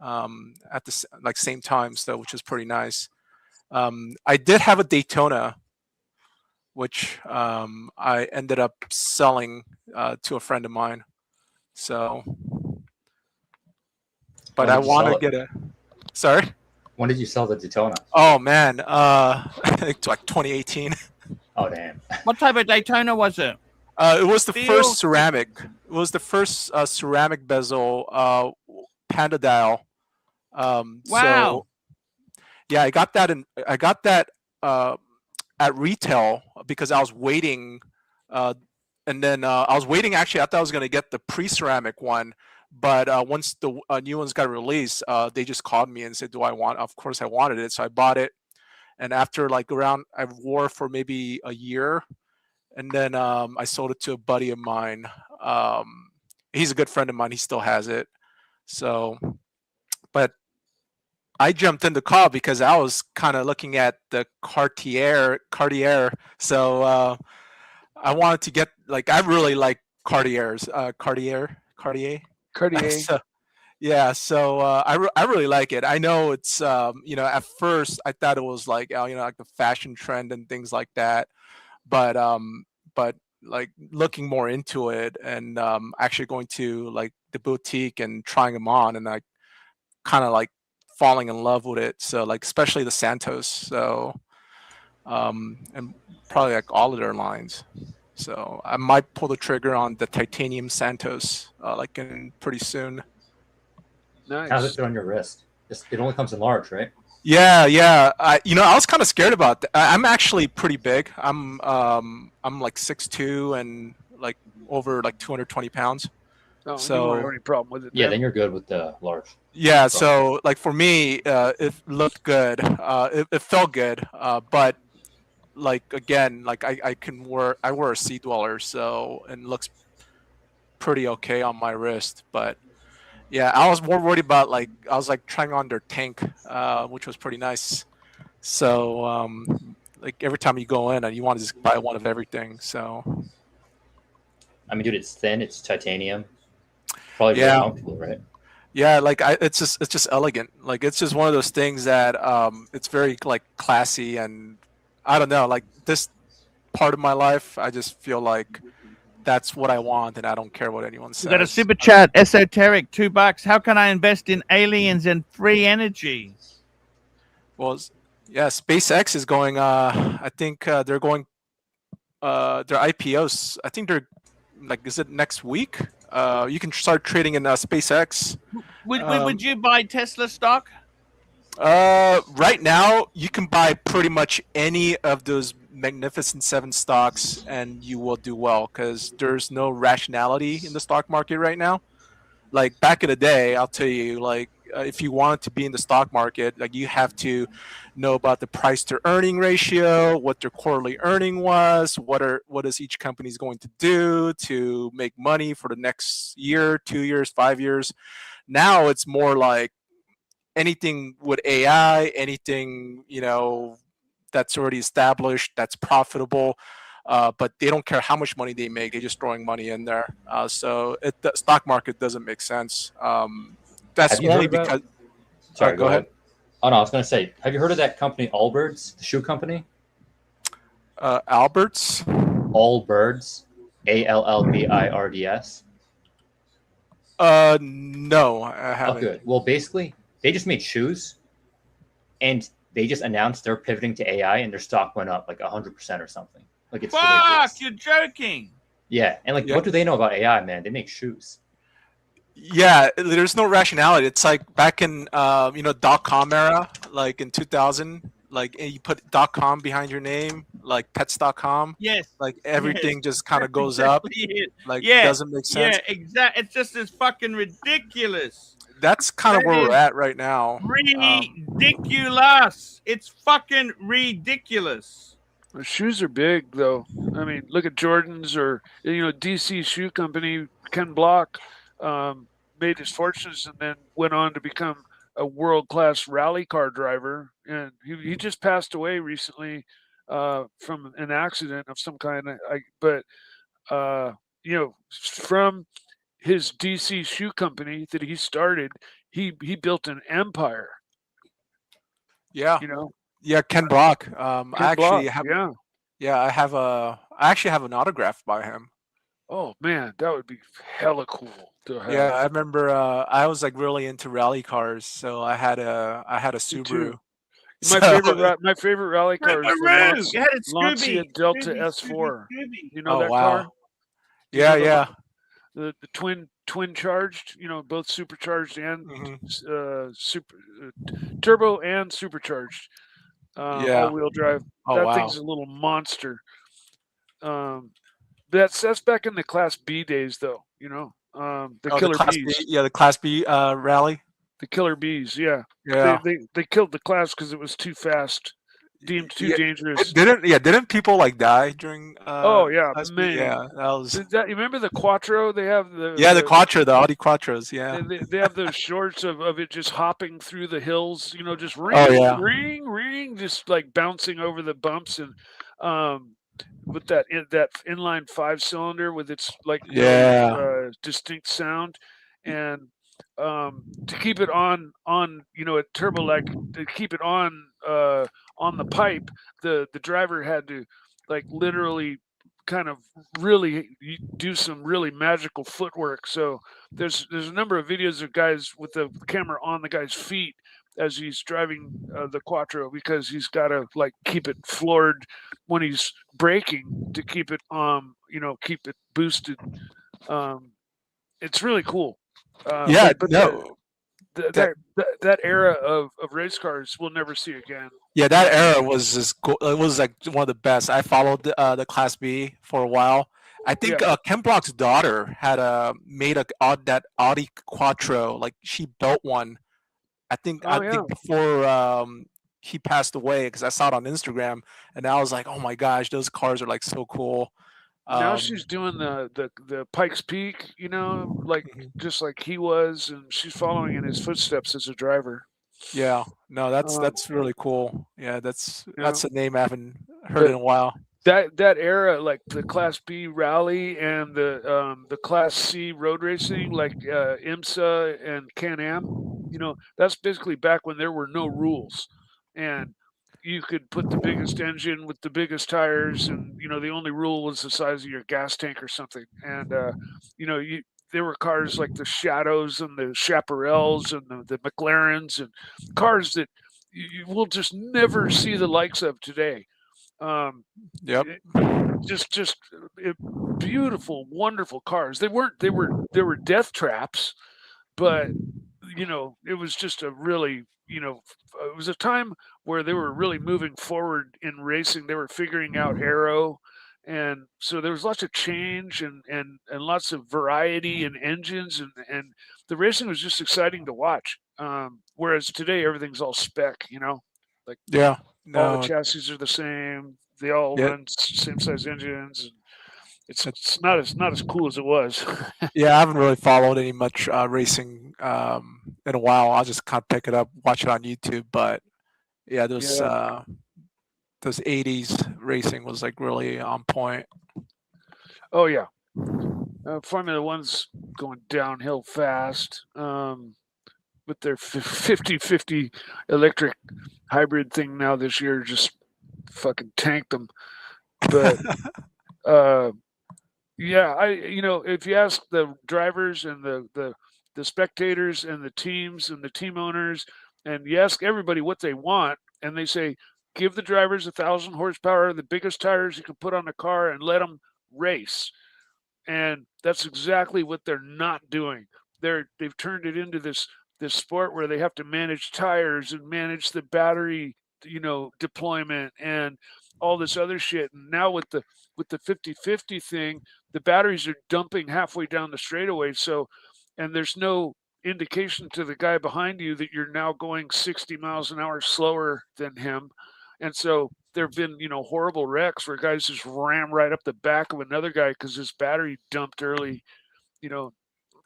at the same time, so which was pretty nice. I did have a Daytona, which I ended up selling to a friend of mine. So, but I want to get a. Sorry. When did you sell the Daytona? Oh man, I think like 2018. Oh damn. What type of Daytona was it? It was the Steel? first ceramic. It was the first ceramic bezel Panda dial. Wow. So, yeah, I got that at retail because I was waiting, and then I was waiting. Actually, I thought I was gonna get the pre-ceramic one, but once the new ones got released, they just called me and said, "Do I want?" Of course, I wanted it, so I bought it. And after like I wore for maybe a year, and then I sold it to a buddy of mine. He's a good friend of mine. He still has it. So, but I jumped in the car because I was kind of looking at the Cartier. So I wanted to get I really like Cartiers. Cartier. So, yeah. So I really like it. I know it's at first I thought it was like like the fashion trend and things like that, but like looking more into it and actually going to like the boutique and trying them on, and I kind of like falling in love with it. So like especially the Santos. So and probably like all of their lines. So I might pull the trigger on the titanium Santos like in pretty soon. Nice. How's it fit on your wrist? It only comes in large, right? Yeah. I was kind of scared about that. I'm actually pretty big. I'm like 6'2" and like over like 220 pounds. Oh, So you won't have any problem with it. Yeah, then. then you're good with the large. yeah, so like for me, it looked good. It felt good. But like again, like I wear a Sea Dweller, so and looks pretty okay on my wrist. But yeah, I was more worried about I was like trying on their tank, which was pretty nice. So like every time you go in and you want to just buy one of everything. So I mean, dude, it's thin. It's titanium. Probably Yeah. really comfortable, right? yeah, like it's just elegant. Like it's just one of those things that it's very like classy, and I don't know, like this part of my life, I just feel like that's what I want, and I don't care what anyone says. We got a super chat, esoteric, $2. How can I invest in aliens and free energy? Well, yeah, SpaceX is going. I think they're going. Their IPOs. I think they're like. Is it next week? You can start trading in SpaceX. Would you buy Tesla stock? Right now, you can buy pretty much any of those Magnificent Seven stocks, and you will do well because there's no rationality in the stock market right now. Like back in the day, I'll tell you, like if you wanted to be in the stock market, like you have to know about the price to earning ratio, what their quarterly earning was, what is each company's going to do to make money for the next year, 2 years, 5 years. Now it's more like anything with AI, anything that's already established, that's profitable. But they don't care how much money they make; they're just throwing money in there. So the stock market doesn't make sense. That's Have you only heard about- because. Sorry, go ahead. Oh no, I was gonna say, have you heard of that company, Allbirds, the shoe company? Alberts. Allbirds, ALLBIRDS. No, I Oh, haven't. good. Well, basically, they just made shoes, and they just announced they're pivoting to AI, and their stock went up like 100% or something. Like it's Fuck, ridiculous. you're joking. Yeah, and like, Yeah. what do they know about AI, man? They make shoes. Yeah, there's no rationality. It's like back in .com era, like in 2000, like you put .com behind your name, like pets.com, Yes. like everything just kind of That's goes up. exactly it. Like Yeah, doesn't make sense. Yeah, exactly. It's just as fucking ridiculous. That's kind of That where we're is at right now. Ridiculous. It's fucking ridiculous. The shoes are big, though. I mean, look at Jordan's or DC Shoe Company. Ken Block made his fortunes and then went on to become a world-class rally car driver. And he just passed away recently from an accident of some kind. But from his DC Shoe Company that he started, he built an empire. Yeah. You know. Yeah, Ken Block. Ken I actually Block, have. yeah. Yeah, I actually have an autograph by him. Oh man, that would be hella cool to have. Yeah, I remember. I was like really into rally cars, so I had a Me Subaru. too. My So- favorite rally car is Scooby-Doo! You had it, the Lancia Scooby. Delta Scooby, S4. Scooby. You know Oh that wow. car? You Yeah, know yeah. The twin charged, both supercharged and Mhm. turbo and supercharged. Yeah. All-wheel drive. Oh That wow. thing's a little monster. That's back in the Class B days, though. The Oh, Killer Class Bees. B. Yeah, the Class B rally. The Killer Bees, yeah. Yeah. They killed the class because it was too fast, deemed too Yeah, dangerous. Didn't people like die during? Oh yeah, Class B? many. Yeah, that was. You remember the Quattro? They have The Quattro, the Audi Quattros. Yeah. They have those shorts of it just hopping through the hills. Just ring, Oh, yeah. ring, ring, just like bouncing over the bumps and with that inline 5-cylinder with its like Yeah. distinct sound and to keep it on a turbo, like to keep it on the pipe, the driver had to like literally kind of really do some really magical footwork. So there's a number of videos of guys with the camera on the guy's feet as he's driving the Quattro, because he's got to like keep it floored when he's braking to keep it keep it boosted. It's really cool. Yeah. but No. that era of race cars we'll never see again. Yeah, that era was just it was like one of the best. I followed the Class B for a while. I think Ken Block's daughter had made that Audi Quattro. Like she built one. I think before he passed away, because I saw it on Instagram, and I was like, oh my gosh, those cars are like so cool. Now she's doing the Pikes Peak, like just like he was, and she's following in his footsteps as a driver. Yeah, no, that's really cool. Yeah, that's a name I haven't heard in a while. That era, like the Class B rally and the Class C road racing, like IMSA and Can-Am, that's basically back when there were no rules, and you could put the biggest engine with the biggest tires, and the only rule was the size of your gas tank or something. And there were cars like the Shadows and the Chaparrals and the McLarens, and cars that you will just never see the likes of today. Yep. Just beautiful, wonderful cars. They were death traps, but it was just a really, it was a time where they were really moving forward in racing. They were figuring out aero, and so there was lots of change and lots of variety in engines, and the racing was just exciting to watch. Whereas today everything's all spec, like all the chassis are the same. They all run same size engines. And it's not as cool as it was. Yeah, I haven't really followed any much racing in a while. I'll just kind of pick it up, watch it on YouTube. But yeah, those 80s racing was like really on point. Oh yeah, Formula One's going downhill fast with their 50-50 electric hybrid thing now this year. Just fucking tanked them. But if you ask the drivers and the spectators and the teams and the team owners and you ask everybody what they want, and they say, give the drivers 1,000 horsepower, the biggest tires you can put on the car, and let them race. And that's exactly what they're not doing. They've turned it into this sport where they have to manage tires and manage the battery, deployment and all this other shit. And now with the 50/50 thing, the batteries are dumping halfway down the straightaway. So, and there's no indication to the guy behind you that you're now going 60 miles an hour slower than him. And so there have been, horrible wrecks where guys just ram right up the back of another guy because his battery dumped early,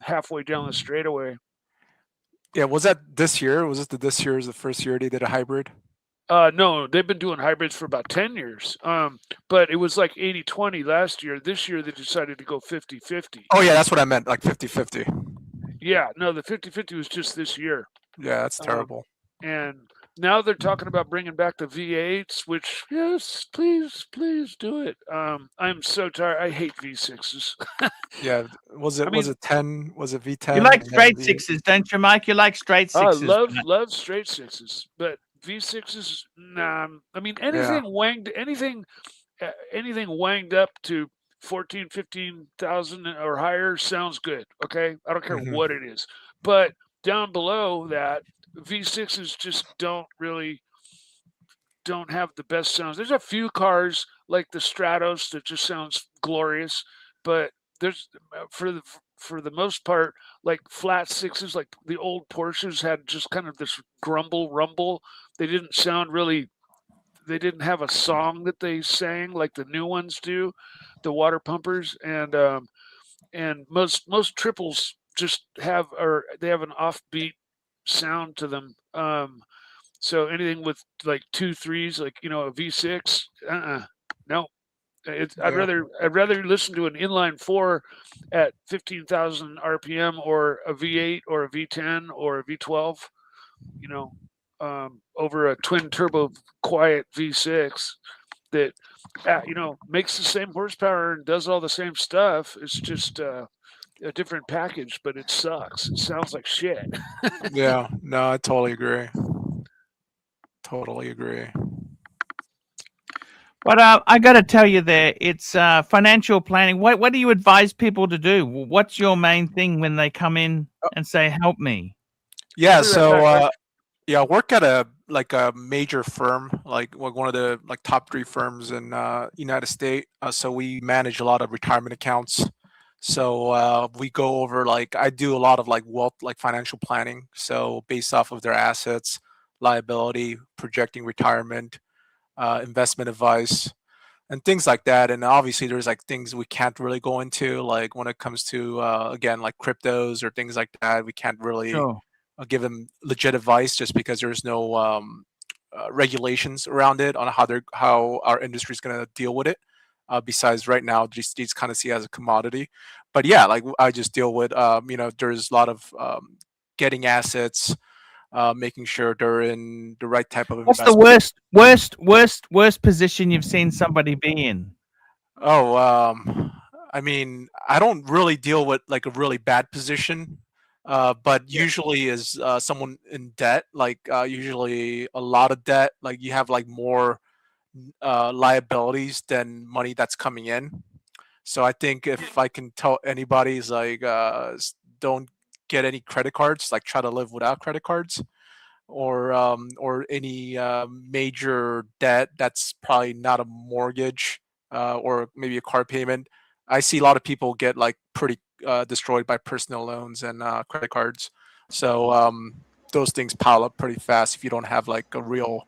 halfway down the straightaway. Yeah, was that this year? Was it this year is the first year they did a hybrid? No, they've been doing hybrids for about 10 years. But it was like 80/20 last year. This year they decided to go 50/50. Oh yeah, that's what I meant, like 50/50. Yeah, no, the 50/50 was just this year. Yeah, that's terrible. And now they're talking about bringing back the V8s, which, yes, please do it. I'm so tired. I hate V6s. Yeah, was it 10? Was it V10? You like and then straight V8? sixes, don't you, Mike? You like straight I sixes. love straight sixes, but V6s, nah. I mean, anything wanged up to 14, 15,000 or higher sounds good. Okay, I don't care Mhm. what it is, but down below that, V6s just don't have the best sounds. There's a few cars like the Stratos that just sounds glorious, but there's for the most part, like flat sixes, like the old Porsches had just kind of this grumble rumble. They didn't sound really. They didn't have a song that they sang like the new ones do, the water pumpers, and most triples just have they have an offbeat sound to them. So anything with like 2.3s, like a V6, no. I'd rather listen to an inline 4 at 15,000 RPM or a V8 or a V10 or a V12, over a twin turbo quiet V6 that makes the same horsepower and does all the same stuff. It's just a different package, but it sucks. It sounds like shit. Yeah, no, I totally agree. Totally agree. But I got to tell you, there it's financial planning. What do you advise people to do? What's your main thing when they come in and say, "Help me"? Yeah, I'll be right so back. I work at a major firm, like one of the top 3 firms in United States. So we manage a lot of retirement accounts. So we go over I do a lot of wealth, financial planning. So based off of their assets, liability, projecting retirement, investment advice, and things like that. And obviously there's things we can't really go into, like when it comes to again, like cryptos or things like that. We can't really Sure. give them legit advice just because there's no regulations around it on how our industry is going to deal with it. Besides right now, just kind of see it as a commodity. But yeah, I just deal with there's a lot of getting assets, making sure they're in the right type of What's the worst position you've seen somebody be in? Oh, I mean, I don't really deal with a really bad position, but usually is someone in debt, usually a lot of debt. Like you have more liabilities than money that's coming in. So I think if I can tell anybody is don't get any credit cards, try to live without credit cards or any major debt that's probably not a mortgage or maybe a car payment. I see a lot of people get pretty destroyed by personal loans and credit cards. So those things pile up pretty fast if you don't have a real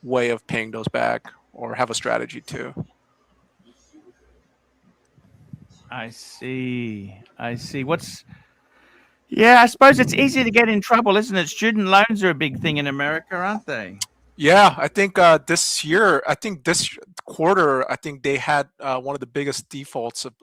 way of paying those back or have a strategy too. I see. Yeah, I suppose it's easy to get in trouble, isn't it? Student loans are a big thing in America, aren't they? Yeah, I think this quarter, I think they had one of the biggest defaults of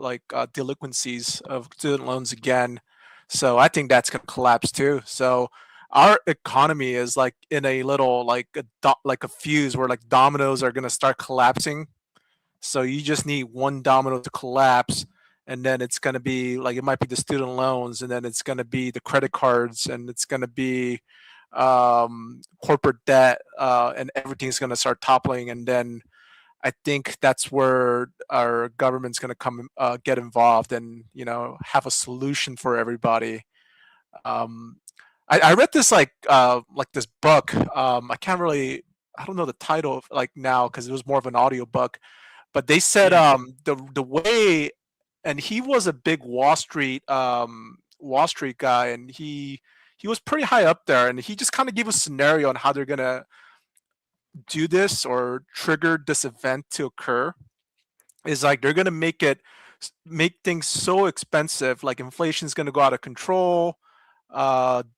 delinquencies of student loans again. So I think that's gonna collapse too. So our economy is in a little a fuse where dominoes are gonna start collapsing. So you just need one domino to collapse, and then it's gonna be it might be the student loans, and then it's gonna be the credit cards, and it's gonna be corporate debt, and everything's going to start toppling. And then I think that's where our government's going to come get involved and have a solution for everybody. I read this like this book. I don't know the title of, like now, because it was more of an audio book. But they said Yeah. the way, and he was a big Wall Street guy, and he was pretty high up there, and he just kind of gave a scenario on how they're gonna do this or trigger this event to occur. Is like they're gonna make things so expensive, like inflation's gonna go out of control,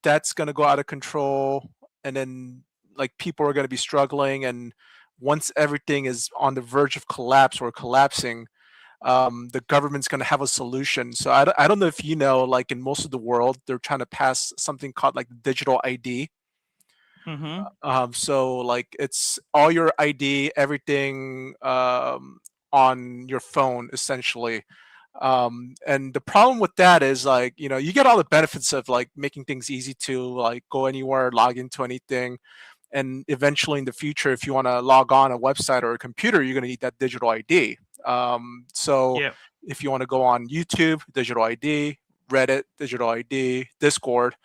debt's gonna go out of control, and then like people are gonna be struggling, and once everything is on the verge of collapse or collapsing, the government's going to have a solution. So I don't know if like in most of the world, they're trying to pass something called like digital ID. So like it's all your ID, everything on your phone essentially. And the problem with that is like, you get all the benefits of like making things easy to like go anywhere, log into anything. And eventually in the future, if you want to log on a website or a computer, you're going to need that digital ID. So Yeah. if you want to go on YouTube, digital ID, Reddit, digital ID, Discord,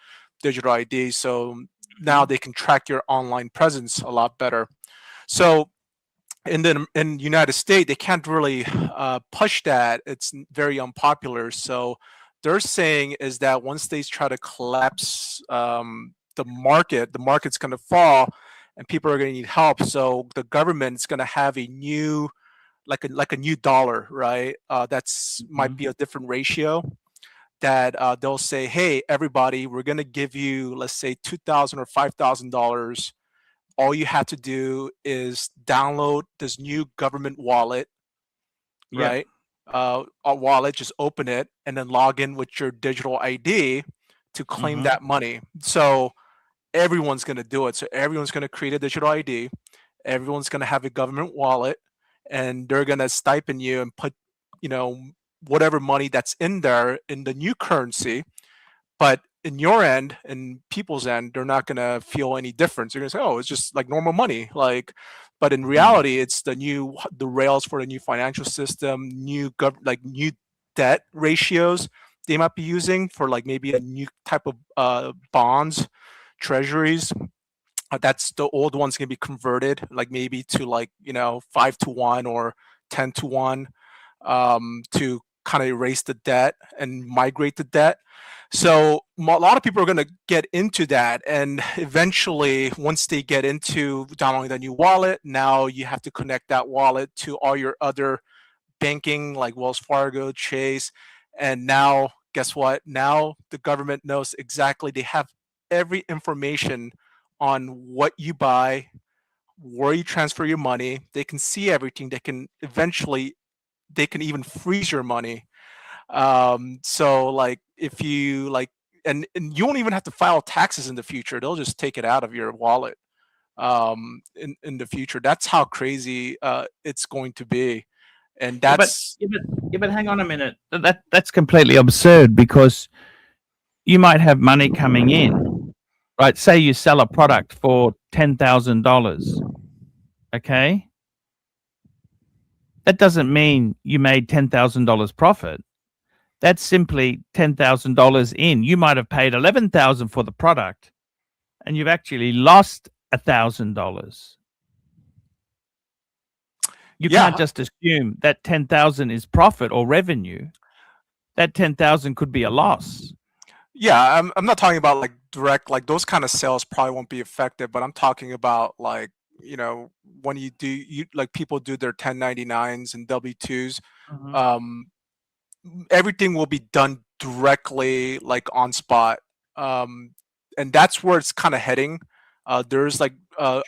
digital ID. So now they can track your online presence a lot better. So in the United States, they can't really push that. It's very unpopular. So they're saying is that once they try to collapse the market's going to fall, and people are going to need help. So the government's going to have a new, like a new dollar, right? That's might be a different ratio. That they'll say, hey, everybody, we're going to give you, let's say, $2,000 or $5,000. All you have to do is download this new government wallet, right? A wallet, just open it and then log in with your digital ID to claim that money. So everyone's going to do it. So everyone's going to create a digital ID. Everyone's going to have a government wallet, and they're going to stipend you and put, whatever money that's in there in the new currency. But in your end and people's end, they're not going to feel any difference. They're going to say, oh, it's just like normal money. But in reality, it's the rails for the new financial system, new debt ratios they might be using for like maybe a new type of bonds, treasuries. That's the old ones going to be converted, like maybe to 5-to-1 or 10-to-1, to kind of erase the debt and migrate the debt. So a lot of people are going to get into that, and eventually, once they get into downloading the new wallet, now you have to connect that wallet to all your other banking, like Wells Fargo, Chase, and now guess what? Now the government knows exactly. They have every information on what you buy, where you transfer your money. They can see everything. They can even freeze your money. So like if you like, and you won't even have to file taxes in the future. They'll just take it out of your wallet in the future. That's how crazy it's going to be. And that's but hang on a minute. That's completely absurd, because you might have money coming in, right? Say you sell a product for $10,000. Okay, that doesn't mean you made $10,000 profit. That's simply $10,000 in. You might have paid $11,000 for the product, and you've actually lost $1,000. You can't just assume that 10,000 is profit or revenue. That 10,000 could be a loss. Yeah, I'm not talking about like direct, like those kind of sales probably won't be effective, but I'm talking about like, when like people do their 1099s and W2s, everything will be done directly, like on spot. And that's where it's kind of heading. There's like, Sure.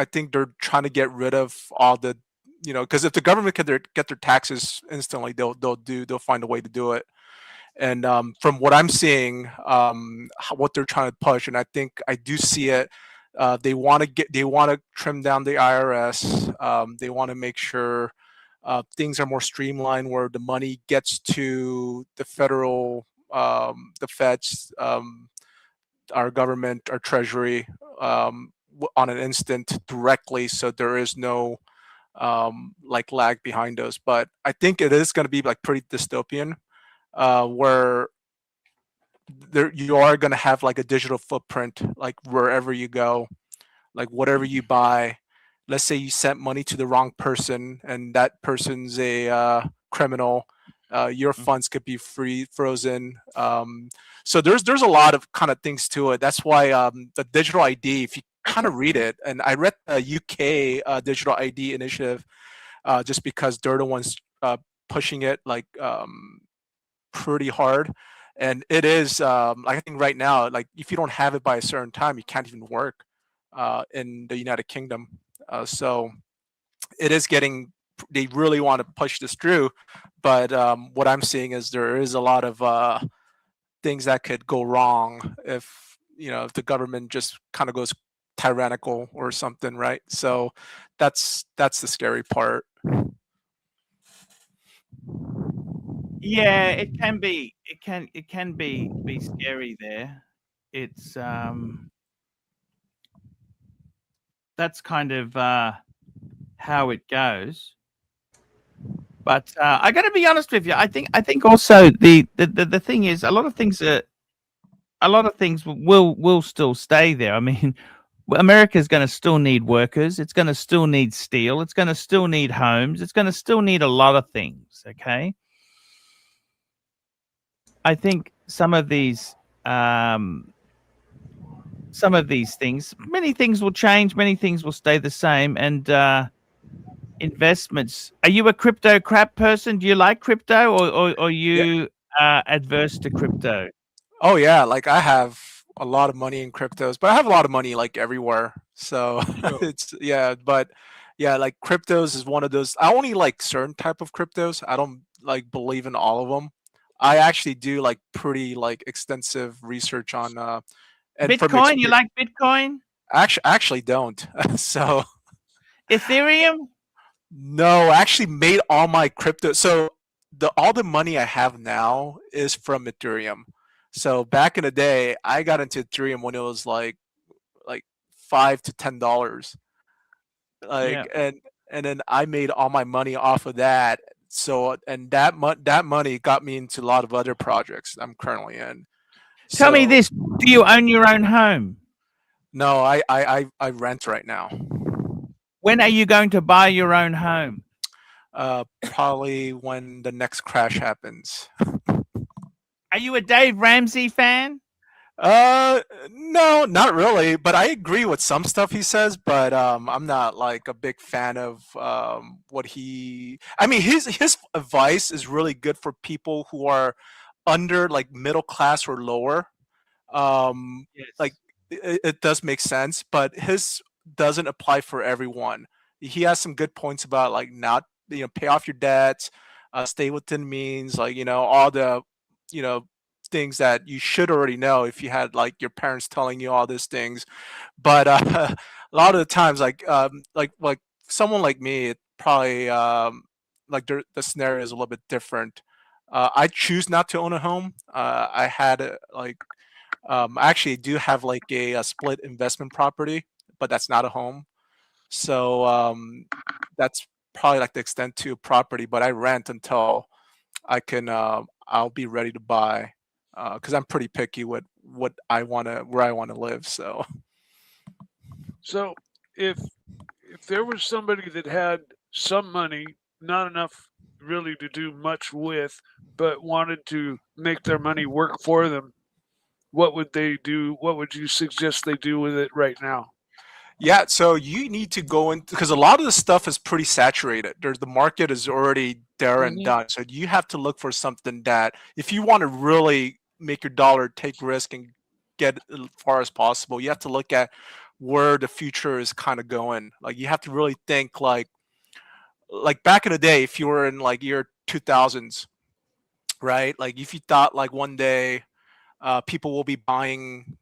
I think they're trying to get rid of all the, because if the government can get their taxes instantly, they'll find a way to do it. And from what I'm seeing, what they're trying to push, and I think I do see it, they want to trim down the IRS. They want to make sure things are more streamlined, where the money gets to the federal, the feds, our government, our treasury, on an instant directly, so there is no like lag behind us. But I think it is going to be like pretty dystopian, where there you are going to have like a digital footprint, like wherever you go, like whatever you buy. Let's say you sent money to the wrong person and that person's a criminal, your funds could be frozen. So there's a lot of kind of things to it. That's why the digital ID, if you kind of read it, and I read the UK digital ID initiative, just because they're the ones pushing it like pretty hard. And it is I think right now, like if you don't have it by a certain time, you can't even work in the United Kingdom. So it is getting, they really want to push this through, but what I'm seeing is there is a lot of things that could go wrong if if the government just kind of goes tyrannical or something, right? So that's the scary part. Yeah, it can be. It can be scary there. It's that's kind of how it goes. But I got to be honest with you. I think also the thing is a lot of things will still stay there. I mean, America's going to still need workers. It's going to still need steel. It's going to still need homes. It's going to still need a lot of things. Okay. I think some of these things, many things will change, many things will stay the same. And investments. Are you a crypto crap person? Do you like crypto, or are you adverse to crypto? Oh yeah, like I have a lot of money in cryptos, but I have a lot of money like everywhere. So it's but yeah, like cryptos is one of those. I only like certain type of cryptos. I don't like believe in all of them. I actually do like pretty like extensive research on and Bitcoin. You like Bitcoin? Actually don't. So Ethereum? No, I actually made all my crypto. So all the money I have now is from Ethereum. So back in the day, I got into Ethereum when it was like $5 to $10. Yeah. And then I made all my money off of that. So and that money got me into a lot of other projects I'm currently in. Tell me this: do you own your own home? No, I rent right now. When are you going to buy your own home? Probably when the next crash happens. Are you a Dave Ramsey fan? No, not really. But I agree with some stuff he says. But I'm not like a big fan of what he. I mean, his advice is really good for people who are under like middle class or lower. Yes. Like it does make sense, but his doesn't apply for everyone. He has some good points about like not pay off your debts, stay within means, like all the things that you should already know if you had like your parents telling you all these things. But a lot of the times, like someone like me, it probably like the scenario is a little bit different. I choose not to own a home. I had I actually do have like a split investment property, but that's not a home. So that's probably like the extent to property. But I rent until I can. I'll be ready to buy because I'm pretty picky with what I where I want to live. So if there was somebody that had some money, not enough really to do much with, but wanted to make their money work for them, what would they do? What would you suggest they do with it right now? yeah, so you need to go in because a lot of the stuff is pretty saturated. The market is already there and done. So you have to look for something that if you want to really make your dollar take risk and get as far as possible, you have to look at where the future is kind of going. Like you have to really think like back in the day, if you were in like year 2000s, right? Like if you thought like one day people will be buying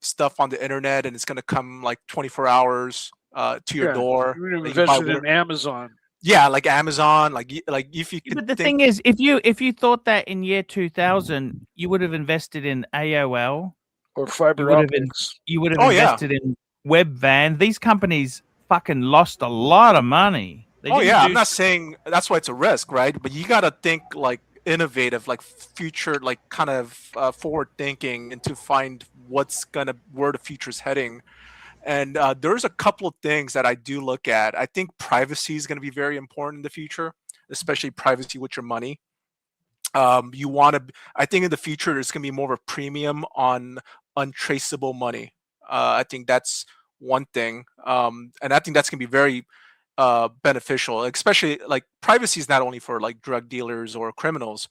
stuff on the internet and it's going to come like 24 hours to your door. You would have invested in Amazon. Yeah, like Amazon, like if you could. But the thing is, if you thought that in year 2000, you would have invested in AOL or fiber would have optics. you would have Oh, yeah. invested in Webvan. These companies fucking lost a lot of money. They Oh didn't yeah, do I'm not saying that's why it's a risk, right? But you got to think like innovative, like future, like kind of forward thinking, and to find where the future's heading. And there's a couple of things that I do look at. I think privacy is going to be very important in the future, especially privacy with your money. You want to, I think in the future, there's going to be more of a premium on untraceable money. I think that's one thing. And I think that's going to be very beneficial, especially like privacy is not only for like drug dealers or criminals.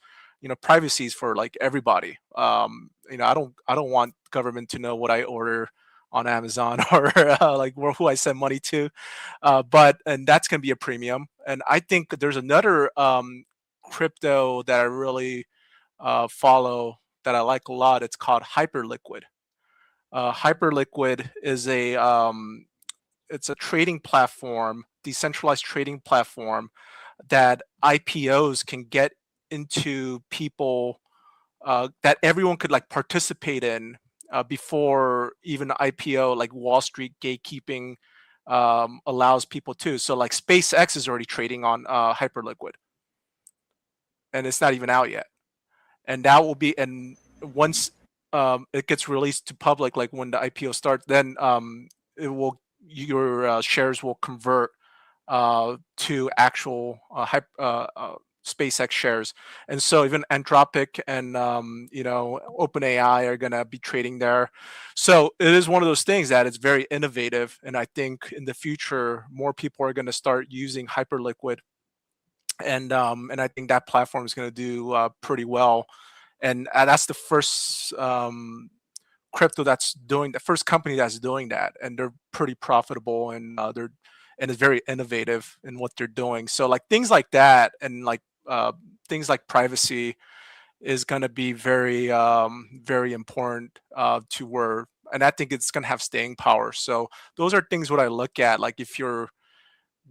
Privacy is for like everybody. I don't want government to know what I order on Amazon or like who I send money to. And that's going to be a premium. And I think there's another crypto that I really follow that I like a lot. It's called Hyperliquid. Hyperliquid is it's a trading platform, decentralized trading platform that IPOs can get into people that everyone could like participate in before even IPO, like Wall Street gatekeeping allows people to. So like SpaceX is already trading on Hyperliquid, and it's not even out yet. And that will be, and once it gets released to public, like when the IPO starts, then your shares will convert to actual SpaceX shares. And so even Anthropic and OpenAI are going to be trading there. So it is one of those things that it's very innovative, and I think in the future more people are going to start using Hyperliquid, and I think that platform is going to do pretty well. And that's the first crypto that's doing, the first company that's doing that, and they're pretty profitable, and it's very innovative in what they're doing. So like things like that, and like things like privacy is going to be very very important to where, and I think it's going to have staying power. So those are things what I look at. Like if you're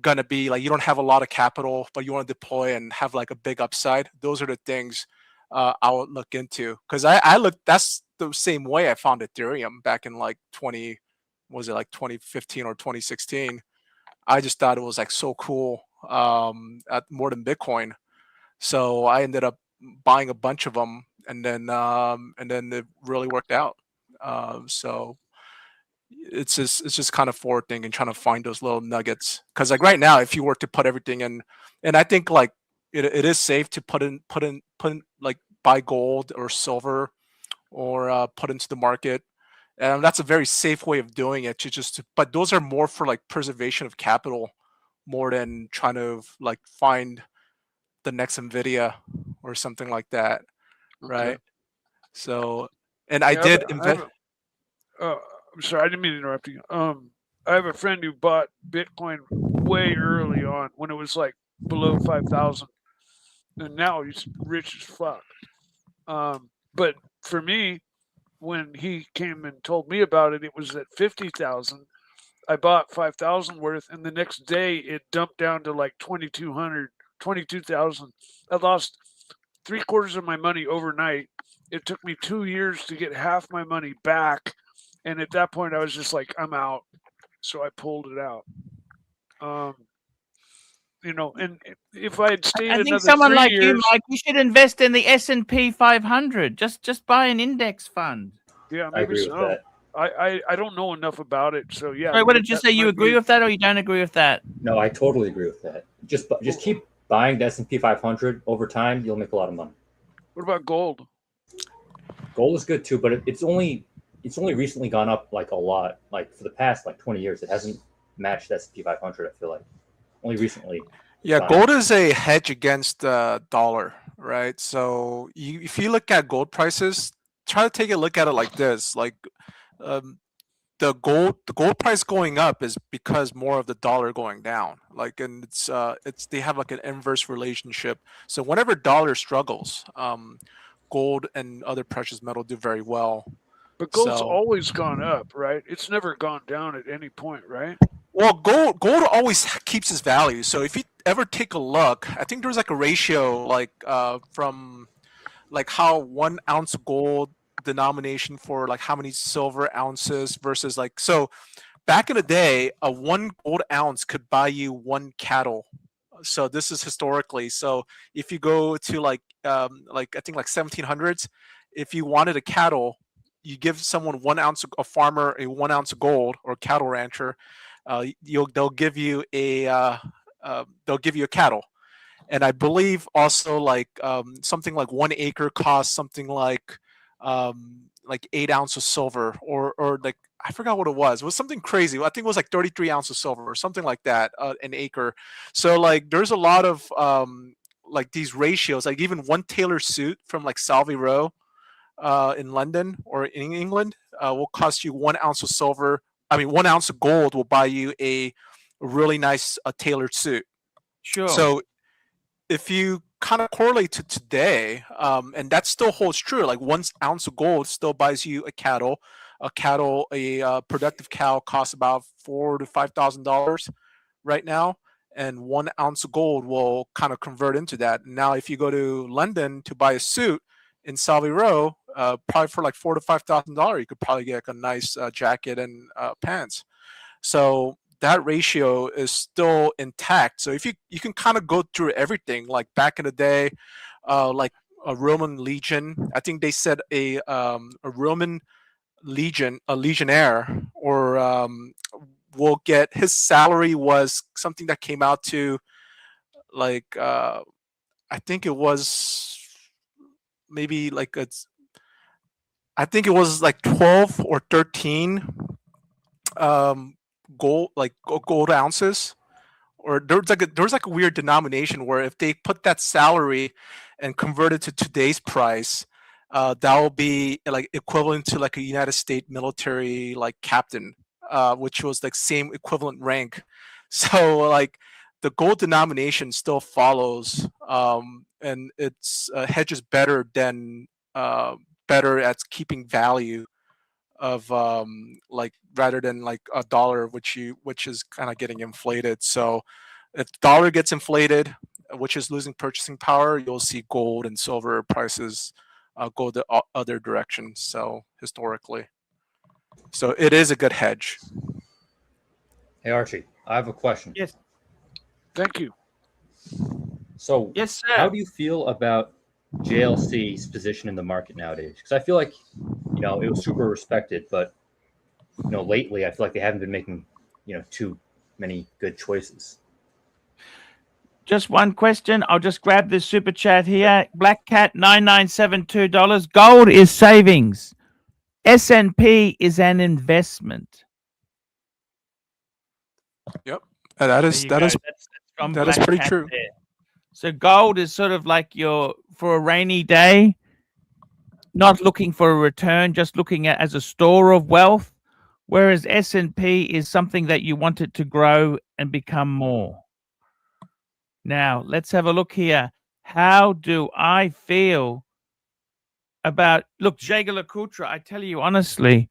going to be like, you don't have a lot of capital but you want to deploy and have like a big upside, those are the things I would look into. Because I look, that's the same way I found Ethereum back in like 2015 or 2016. I just thought it was like so cool, at more than Bitcoin. So I ended up buying a bunch of them, and then it really worked out. So it's just kind of forward thinking, trying to find those little nuggets. Because like right now, if you were to put everything in, and I think like it is safe to put in like buy gold or silver, or put into the market. And that's a very safe way of doing it. But those are more for like preservation of capital, more than trying to like find the next Nvidia or something like that, right? Okay. So, and I Yeah, did invest. I'm sorry, I didn't mean to interrupt you. I have a friend who bought Bitcoin way early on when it was like below 5,000, and now he's rich as fuck. But for me, when he came and told me about it, it was at 50,000. I bought 5,000 worth, and the next day it dumped down to like 2,200, 22,000. I lost 3/4 of my money overnight. It took me 2 years to get half my money back, and at that point I was just like, I'm out. So I pulled it out. And if I had stayed I think another someone 3 like years, you, Mike, you should invest in the S&P 500. Just buy an index fund. yeah, I maybe agree with so. that. I don't know enough about it, so yeah. Sorry, what did you that say? You might agree be- with that, or you don't agree with that? No, I totally agree with that. Just keep buying the S&P 500 over time. You'll make a lot of money. What about gold? Gold is good too, but it's only recently gone up like a lot. Like for the past like 20 years, it hasn't matched S&P 500. I feel like only recently. Yeah, Wow. gold is a hedge against the dollar, right? So if you look at gold prices, try to take a look at it like this: like the gold price going up is because more of the dollar going down. Like, and it's they have like an inverse relationship. So whenever dollar struggles, gold and other precious metal do very well. But gold's So, always gone up, right? It's never gone down at any point, right? well, gold always keeps its value. So if you ever take a look, I think there's like a ratio like from like how 1 ounce gold denomination for like how many silver ounces versus like, so back in the day, a 1 gold ounce could buy you 1 cattle. So this is historically. So if you go to like I think like 1700s, if you wanted a cattle, you give someone 1 ounce, a farmer, a 1 ounce of gold, or a cattle rancher, they'll give you a cattle. And I believe also like something like 1 acre costs something like 8 ounces of silver, or like I forgot what it was. It was something crazy. I think it was like 33 ounces of silver or something like that, an acre. So like there's a lot of like these ratios. Like even 1 tailor suit from like Savile Row in London or in England will cost you 1 ounce of silver. I mean, 1 ounce of gold will buy you a really nice tailored suit. Sure. So if you kind of correlate to today, and that still holds true, like 1 ounce of gold still buys you a cattle. A productive cow costs about $4,000 to $5,000 right now, and 1 ounce of gold will kind of convert into that. Now, if you go to London to buy a suit in Savile Row, probably for like $4,000 to $5,000, you could probably get like a nice jacket and pants. So that ratio is still intact. So if you can kind of go through everything, like back in the day, like a Roman legion, I think they said a Roman legion, a legionnaire, or will get, his salary was something that came out to like I think it was maybe like I think it was like 12 or 13 gold ounces, or there's like a weird denomination where if they put that salary and convert it to today's price, that will be like equivalent to like a United States military like captain, which was like same equivalent rank. So like the gold denomination still follows, and it's hedges better than better at keeping value of like rather than like a dollar, which is kind of getting inflated. So if the dollar gets inflated, which is losing purchasing power, you'll see gold and silver prices go the other direction. So historically, so it is a good hedge. Hey Archie, I have a question. Yes. Thank you. So Yes, sir. how do you feel about JLC's position in the market nowadays? Because I feel like, you know, it was super respected, but you know, lately I feel like they haven't been making, you know, too many good choices. Just one question. I'll just grab this super chat here. Black Cat $9972. Gold is savings. S&P is an investment. Yep, that is There you go. That's from that is Black pretty Cat true. there. So gold is sort of like your, for a rainy day, not looking for a return, just looking at as a store of wealth, whereas S&P is something that you want it to grow and become more. Now, let's have a look here. How do I feel about, look, JLuxury, I tell you honestly,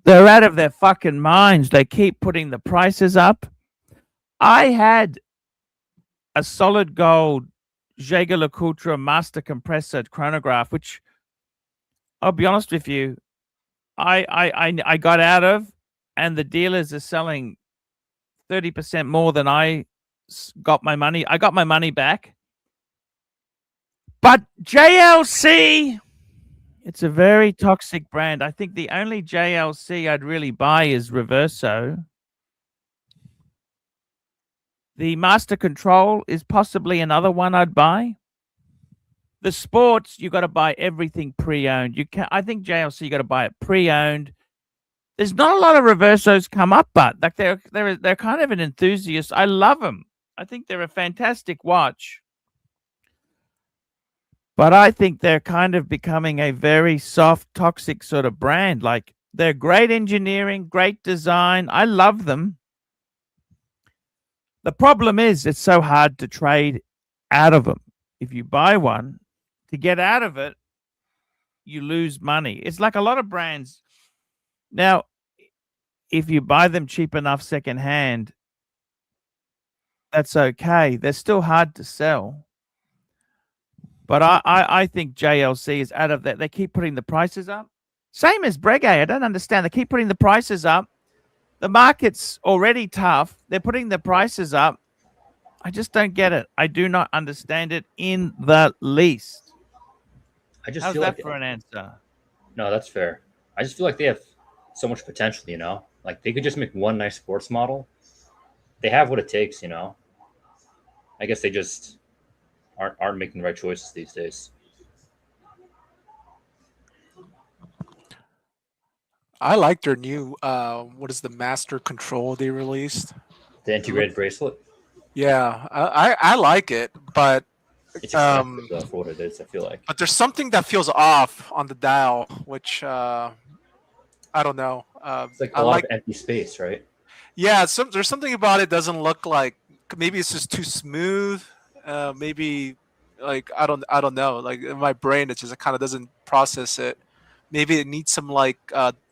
they're out of their fucking minds. They keep putting the prices up. I had a solid gold JLuxury master compressor chronograph, which I'll be honest with you, I got out of, and the dealers are selling 30% more than I got my money. I got my money back. But JLC, it's a very toxic brand. I think the only JLC I'd really buy is Reverso. The Master Control is possibly another one I'd buy. The sports, you got to buy everything pre-owned. You can, I think JLC, you got to buy it pre-owned. There's not a lot of Reversos come up, but like they're kind of an enthusiast. I love them. I think they're a fantastic watch. But I think they're kind of becoming a very soft, toxic sort of brand. Like they're great engineering, great design. I love them. The problem is it's so hard to trade out of them. If you buy one, to get out of it, you lose money. It's like a lot of brands. Now, if you buy them cheap enough secondhand, that's okay. They're still hard to sell. But I think JLC is out of that. They keep putting the prices up. Same as Breguet. I don't understand. They keep putting the prices up. The market's already tough. They're putting the prices up. I just don't get it. I do not understand it in the least. I just How's feel that like for an answer? no, that's fair. I just feel like they have so much potential. Like they could just make one nice sports model. They have what it takes. I guess they just aren't making the right choices these days. I like their new what is the Master Control they released? The integrated bracelet. Yeah, I like it, but It's expensive though for what it is. I feel like. but there's something that feels off on the dial, which I don't know. It's like I a lot like, of empty space, right? yeah, there's something about it doesn't look like, maybe it's just too smooth. Maybe like I don't know. Like in my brain, it just kind of doesn't process it. Maybe it needs some like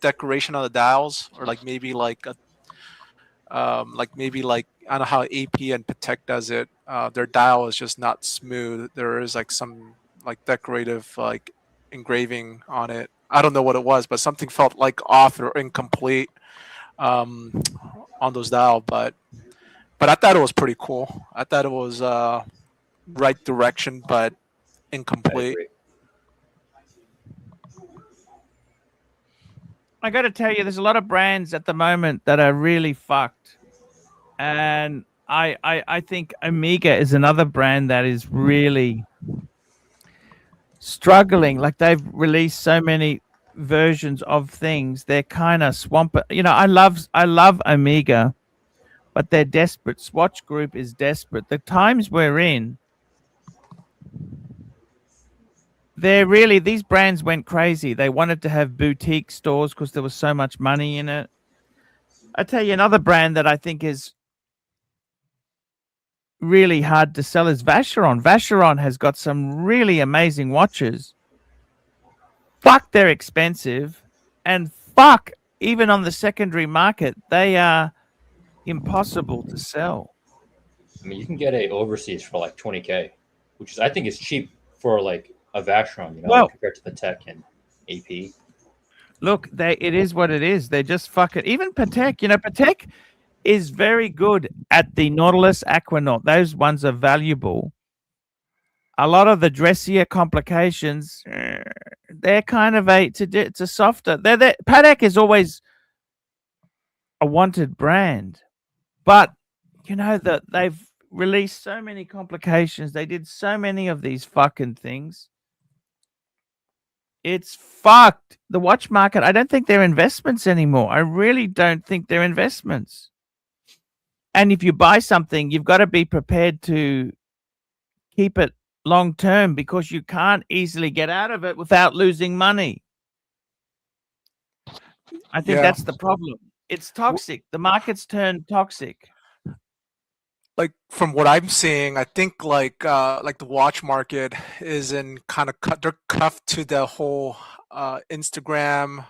decoration on the dials, or like maybe like a maybe like I don't know how AP and Patek does it. Their dial is just not smooth. There is like some like decorative like engraving on it. I don't know what it was, but something felt like off or incomplete um, on those dial. But I thought it was pretty cool. I thought it was right direction, but I incomplete. agree. I got to tell you, there's a lot of brands at the moment that are really fucked, and I think Omega is another brand that is really struggling. Like they've released so many versions of things, they're kind of swamp. I love Omega, but they're desperate. Swatch Group is desperate. The times we're in, these brands went crazy. They wanted to have boutique stores because there was so much money in it. I tell you, another brand that I think is really hard to sell is Vacheron. Vacheron has got some really amazing watches. Fuck, they're expensive, and fuck, even on the secondary market, they are impossible to sell. I mean, you can get a overseas for like 20K, which is I think is cheap for like a Vacheron, Well- compared to the Tech and AP. Look, it is what it is. They just fuck it. Even Patek, Patek is very good at the Nautilus Aquanaut. Those ones are valuable. A lot of the dressier complications, they're kind of it's a softer. Patek is always a wanted brand, but that they've released so many complications. They did so many of these fucking things. It's fucked. The watch market, I don't think they're investments anymore. I really don't think they're investments. And if you buy something, you've got to be prepared to keep it long term because you can't easily get out of it without losing money. I think Yeah. that's the problem. It's toxic. The market's turned toxic. Like from what I'm seeing, I think like the watch market is in kind of they're cuffed to the whole Instagram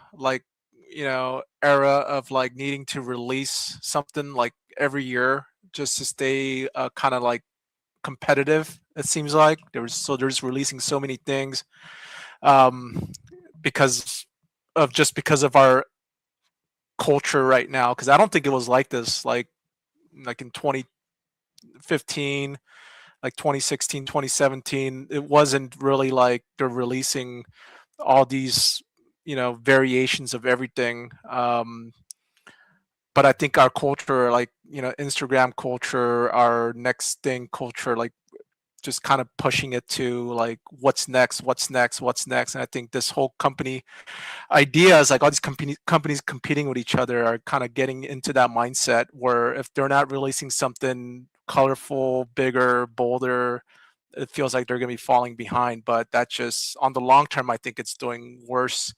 era of like needing to release something like every year just to stay kind of like competitive. It seems like they're just releasing so many things because of our culture right now. Because I don't think it was like this like in 2015, like 2016, 2017. It wasn't really like they're releasing all these variations of everything. But I think our culture, like Instagram culture, our next thing culture, like just kind of pushing it to like what's next, and I think this whole company ideas, like all these companies competing with each other, are kind of getting into that mindset where if they're not releasing something colorful, bigger, bolder, it feels like they're going to be falling behind. But that just on the long term, I think it's doing worse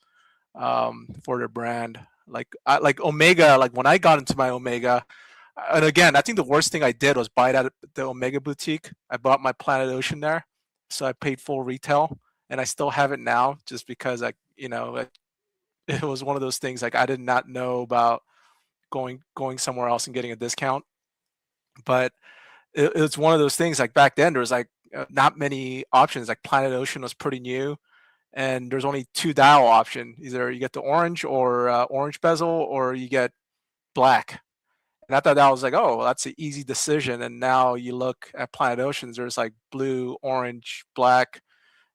for their brand. Like Omega, like when I got into my Omega, and again, I think the worst thing I did was buy it at the Omega boutique. I bought my Planet Ocean there, so I paid full retail, and I still have it now just because it was one of those things like I did not know about going somewhere else and getting a discount. But it's one of those things like back then there was like not many options. Like Planet Ocean was pretty new, and there's only 2 dial option. Either you get the orange or orange bezel, or you get black. And I thought that was like, oh, that's an easy decision. And now you look at Planet Oceans, there's like blue, orange, black,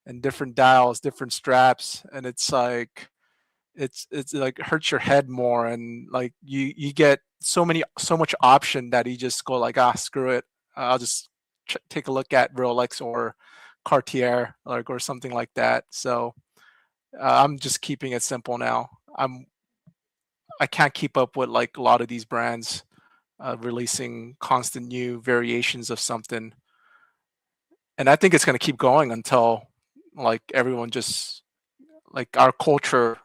and different dials, different straps, and it's like it's like hurts your head more, and like you get so much option that you just go like, screw it, I'll just take a look at Rolex or Cartier, like, or something like that. So I'm just keeping it simple now. I can't keep up with like a lot of these brands releasing constant new variations of something, and I think it's going to keep going until like everyone just like our culture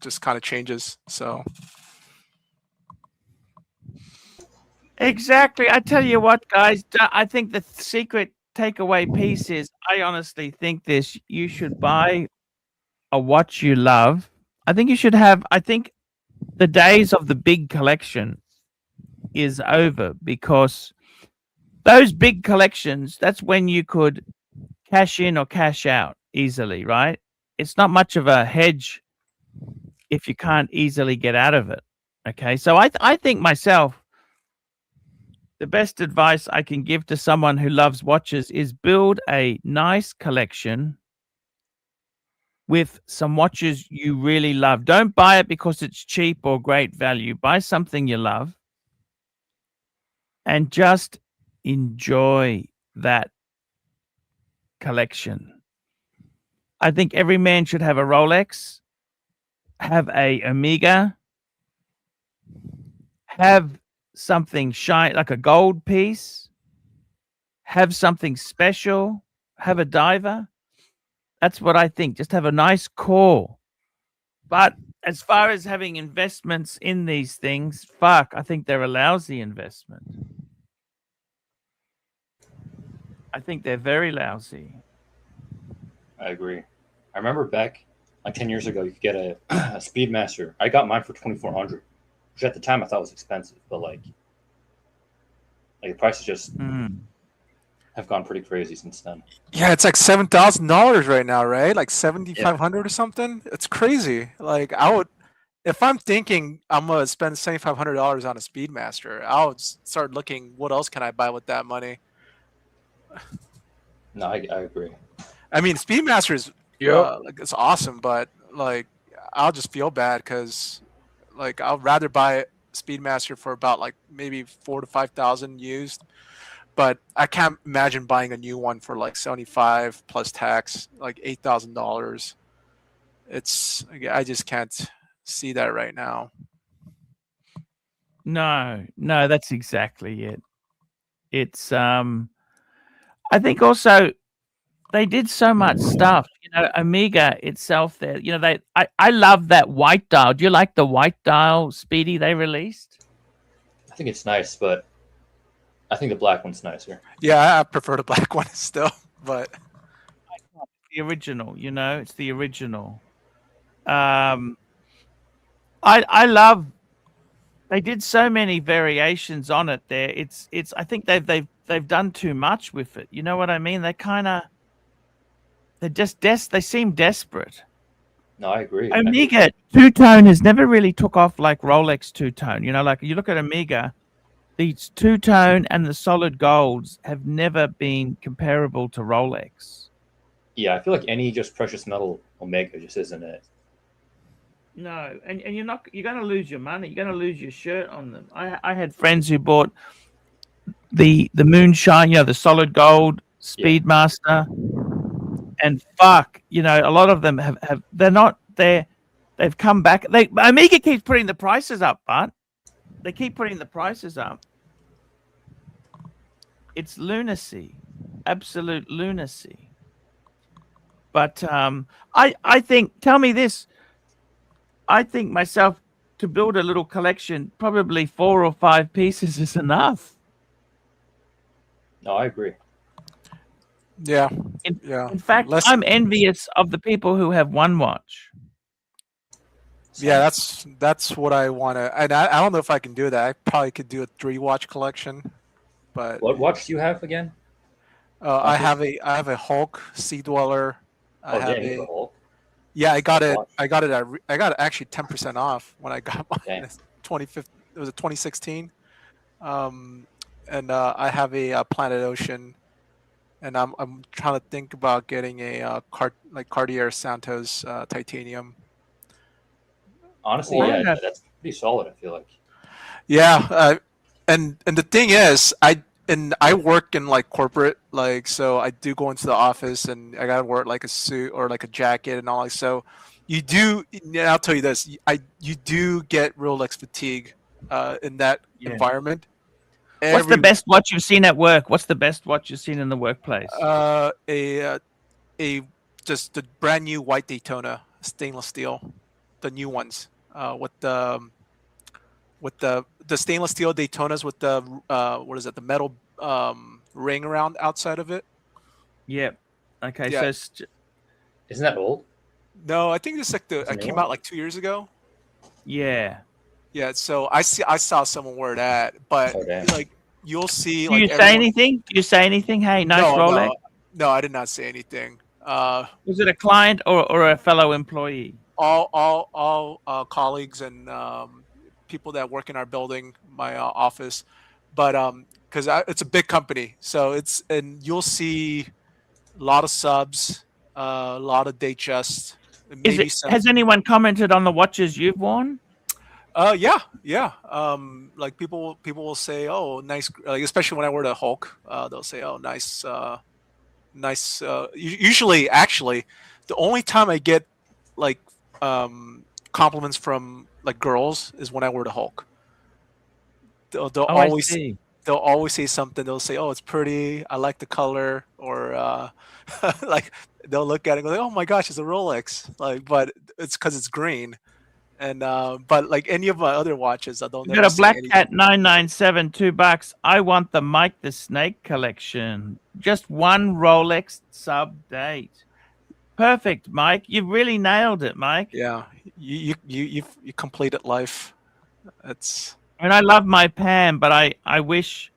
just kind of changes. So Exactly. I tell you what, guys, I think the secret takeaway piece is, I honestly think this: you should buy a watch you love. I think you should have. I think the days of the big collection is over, because those big collections, that's when you could cash in or cash out easily, right? It's not much of a hedge if you can't easily get out of it. Okay, so I think myself, the best advice I can give to someone who loves watches is build a nice collection with some watches you really love. Don't buy it because it's cheap or great value. Buy something you love and just enjoy that collection. I think every man should have a Rolex, have a Omega, have something shine like a gold piece, have something special, have a diver. That's what I think. Just have a nice core. But as far as having investments in these things, fuck, I think they're a lousy investment. I think they're very lousy. I agree. I remember back like 10 years ago, you could get a Speedmaster. I got mine for $2,400, which at the time I thought was expensive, but like the prices just have gone pretty crazy since then. yeah, it's like $7,000 right now, right? Like 7,500 or something. It's crazy. Like I would, if I'm thinking I'm gonna spend $7,500 on a Speedmaster, I would start looking what else can I buy with that money. No, I agree. I mean, Speedmaster is Yep. like, it's awesome, but like I'll just feel bad because like I'd rather buy a Speedmaster for about like maybe 4,000 to 5,000 used, but I can't imagine buying a new one for like 75 plus tax, like $8,000. I just can't see that right now. No, that's exactly it. It's I think also they did so much stuff. You know, Omega itself there, you know, I love that white dial. Do you like the white dial Speedy they released? I think it's nice, but I think the black one's nicer. Yeah, I prefer the black one still, but The original, you know, it's the original. I love, they did so many variations on it there. It's I think they've done too much with it. You know what I mean? They seem desperate. No, I agree. Omega two-tone has never really took off like Rolex two-tone. You know, like you look at Omega, the two-tone and the solid golds have never been comparable to Rolex. Yeah, I feel like any just precious metal Omega just isn't it. No, and you're going to lose your money. You're going to lose your shirt on them. I had friends who bought the moonshine, you know, the solid gold Speedmaster, and fuck, you know, a lot of them have they've come back. Omega keeps putting the prices up, but they keep putting the prices up. It's lunacy, absolute lunacy. But I think, tell me this, I think myself, to build a little collection, probably 4 or 5 pieces is enough. No, I agree. yeah. In fact, I'm envious of the people who have one watch. Yeah, that's what I want to. And I don't know if I can do that. I probably could do a 3-watch collection, but What watch do you have again? I have a Hulk Sea Dweller. I Oh have damn, you have a a Hulk. yeah. I got it. Watch. I got it. I got it actually 10% off when I got mine. Damn. It's 2015. It was a 2016. Um, and I have a Planet Ocean, and I'm trying to think about getting a Cartier Santos titanium. Honestly, Or- yeah, Yeah. that's pretty solid. I feel like. Yeah, and the thing is, I work in like corporate, like so I do go into the office and I gotta wear like a suit or like a jacket and all like so. You do, and I'll tell you this, you do get Rolex fatigue in that Yeah. environment. What's the best watch you've seen at work? What's the best watch you've seen in the workplace? A just the brand new white Daytona stainless steel, the new ones with the stainless steel Daytonas with the what is it, the metal ring around outside of it. Yep. Okay. Yeah. So Isn't that old? No, I think it's like It's a it new came one? out like 2 years ago. yeah. Yeah, so I saw someone wear that, but Oh, damn. like you'll see Do like you say everyone- anything? Do you say anything? Hey, nice no, Rolex. no, I did not say anything. Was it a client or a fellow employee? All colleagues and people that work in our building, my office, but because it's a big company, so and you'll see a lot of subs, a lot of Datejust, maybe some. Has anyone commented on the watches you've worn? Yeah. Like people will say, "Oh, nice," like especially when I wear the Hulk, they'll say, "Oh, nice, nice." Usually, actually, the only time I get like compliments from like girls is when I wear the Hulk. They'll Oh, I always see. they'll always say something. They'll say, "Oh, it's pretty. I like the color," or like they'll look at it and go, like, "Oh my gosh, it's a Rolex!" Like, but it's because it's green. And but like any of my other watches, I don't We never got a say Black anything. Cat 997, $2. I want the Mike the Snake collection. Just one Rolex sub date. Perfect, Mike. You've really nailed it, Mike. Yeah, you completed life. It's I mean, I love my Pam, but I wish.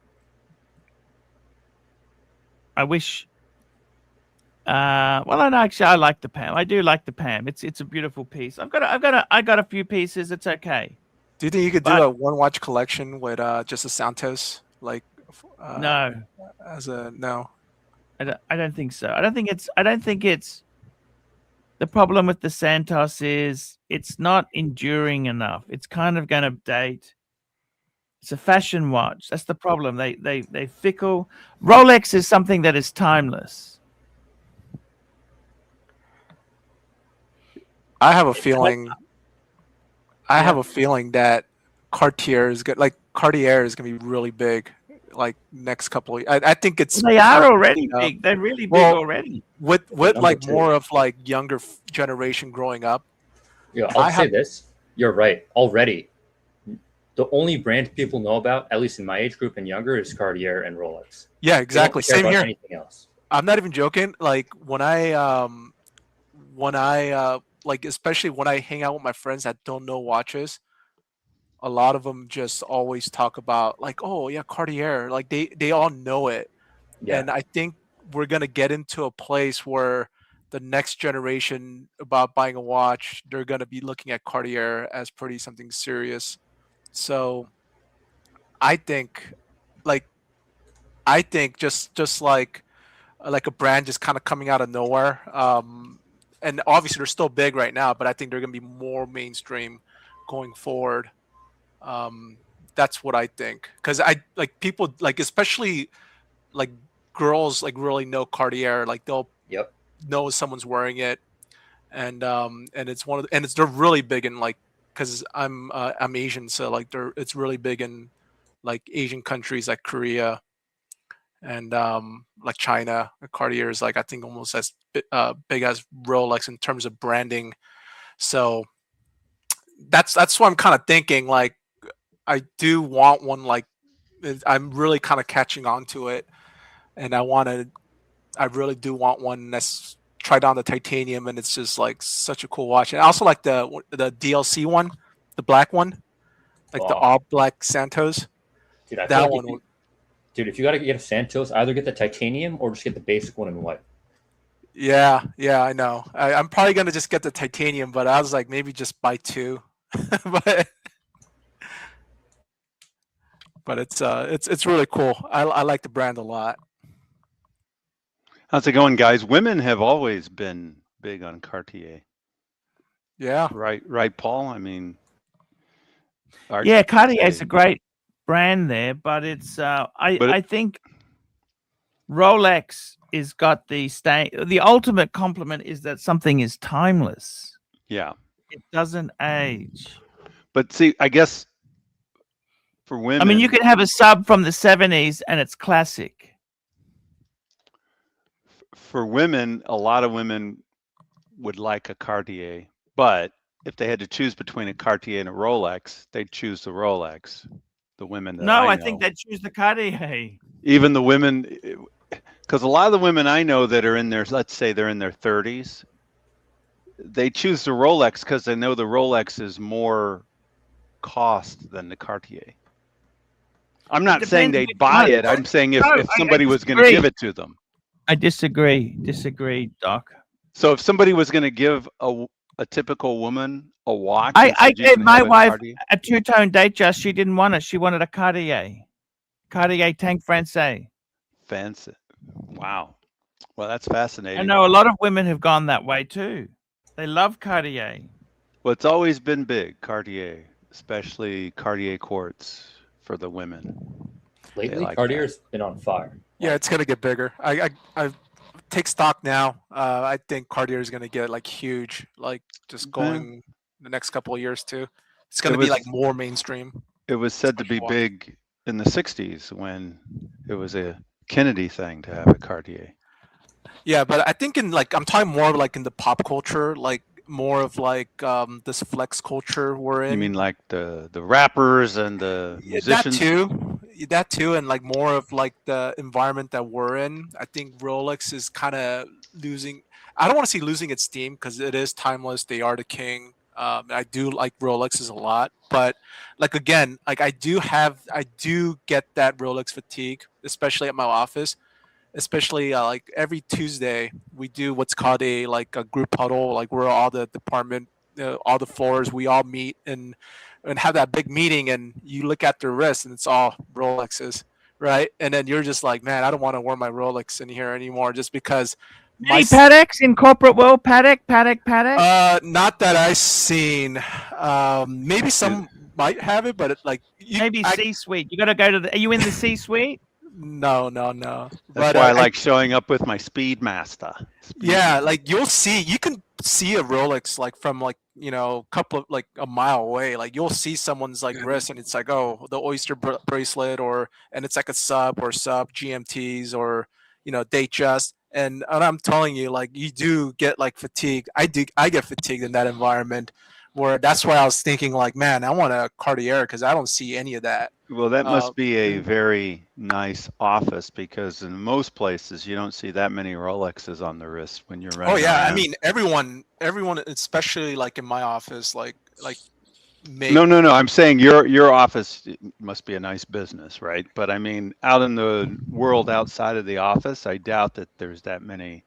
Well, and actually, I like the Pam. I do like the Pam. It's a beautiful piece. I got a few pieces. It's okay. Do you think you could do But- a one watch collection with just a Santos like No, as a no? I don't think so. I don't think it's. The problem with the Santos is it's not enduring enough. It's kind of going to date. It's a fashion watch. That's the problem. They fickle. Rolex is something that is timeless. I have a feeling. I have a feeling that Cartier is gonna be really big, like next couple of. I think it's They are already Yeah. big. They're really big Well, already. with Number like two. more of like younger generation growing up. Yeah, I I'll say have- this. You're right. Already, the only brand people know about, at least in my age group and younger, is Cartier and Rolex. Yeah, They don't exactly. care Same about here. Anything else? I'm not even joking. Like when I like especially when I hang out with my friends that don't know watches, a lot of them just always talk about like, oh yeah, Cartier. Like they all know it. Yeah. And I think we're gonna get into a place where the next generation about buying a watch, they're gonna be looking at Cartier as pretty something serious. So I think like just like a brand just kind of coming out of nowhere. And obviously they're still big right now, but I think they're going to be more mainstream going forward. That's what I think. Because I like people like especially like girls like really know Cartier. Like they'll Yep. know someone's wearing it, and it's they're really big in like because I'm Asian, so like it's really big in like Asian countries like Korea and like China. Cartier is like I think almost as big as Rolex in terms of branding. So that's what I'm kind of thinking. Like I do want one. Like I'm really kind of catching on to it, and I really do want one that's tried on the titanium, and it's just like such a cool watch. And I also like the DLC one, the black one, like the Oh. all black Santos. Dude, I feel That like one. Dude, if you got to get a Santos, either get the titanium or just get the basic one in white. Yeah, I know. I'm probably gonna just get the titanium, but I was like, maybe just buy 2. but it's really cool. I like the brand a lot. How's it going, guys? Women have always been big on Cartier. Yeah. Right, Paul? I mean, Archie Yeah, could Cartier's say- a great brand there, but it's I think Rolex is got the ultimate compliment is that something is timeless. Yeah. It doesn't age. But see, I guess for women, I mean, you could have a sub from the 70s and it's classic. for women, a lot of women would like a Cartier, but if they had to choose between a Cartier and a Rolex, they'd choose the Rolex. The women that No, I I know. think they'd choose the Cartier. Even the women, because a lot of the women I know that are in their, let's say they're in their 30s, they choose the Rolex because they know the Rolex is more cost than the Cartier. I'm not saying depends they'd which buy one. it. I'm saying if No, somebody I was going to disagree. give it to them. I disagree, Doc. So if somebody was going to give a typical woman a watch, I and said you gave can my have a wife Cartier, a two-tone Datejust. She didn't want it. She wanted a Cartier Tank Francais. fancy. Wow. Well, that's I fascinating. know a lot of women have gone that way too. They love Cartier. Well, it's always been big, Cartier, especially Cartier quartz for the women. Lately, like Cartier's been on fire. Yeah, it's gonna get bigger. I take stock now. I think Cartier is gonna get like huge, like just going the next couple of years too. It's gonna be like more mainstream. It was said to be Especially watch. big in the 60s when it was a Kennedy thing to have a Cartier. Yeah, but I think in like I'm talking more of like in the pop culture, like more of like this flex culture we're in. You mean like the rappers and the musicians? That too, and like more of like the environment that we're in. I think Rolex is kind of losing. I don't want to say losing its steam because it is timeless. They are the king. I do like Rolexes a lot, but like again, like I do get that Rolex fatigue, especially at my office. Especially like every Tuesday, we do what's called a group huddle, like where all the department, all the floors, we all meet and have that big meeting, and you look at their wrist and it's all Rolexes, right? And then you're just like, man, I don't want to wear my Rolex in here anymore, just because. Any Pateks in corporate world? Patek? Not that I've seen. Maybe some might have it, but Maybe C-suite. You got to go to the. Are you in the C-suite? No. That's why I like showing up with my Speedmaster. Yeah, like you can see a Rolex like from like couple of like a mile away. Like you'll see someone's like wrist, and it's like, oh, the Oyster bracelet, and it's like a sub GMTs or Datejust. And I'm telling you, like you do get like fatigue. I get fatigued in that environment. Where that's why I was thinking like, man, I want a Cartier because I don't see any of that. Well, that must be a very nice office because in most places you don't see that many Rolexes on the wrist when you're running. Oh yeah, around. I mean everyone, especially like in my office, like. No. I'm saying your office must be a nice business, right? But I mean, out in the world outside of the office, I doubt that there's that many.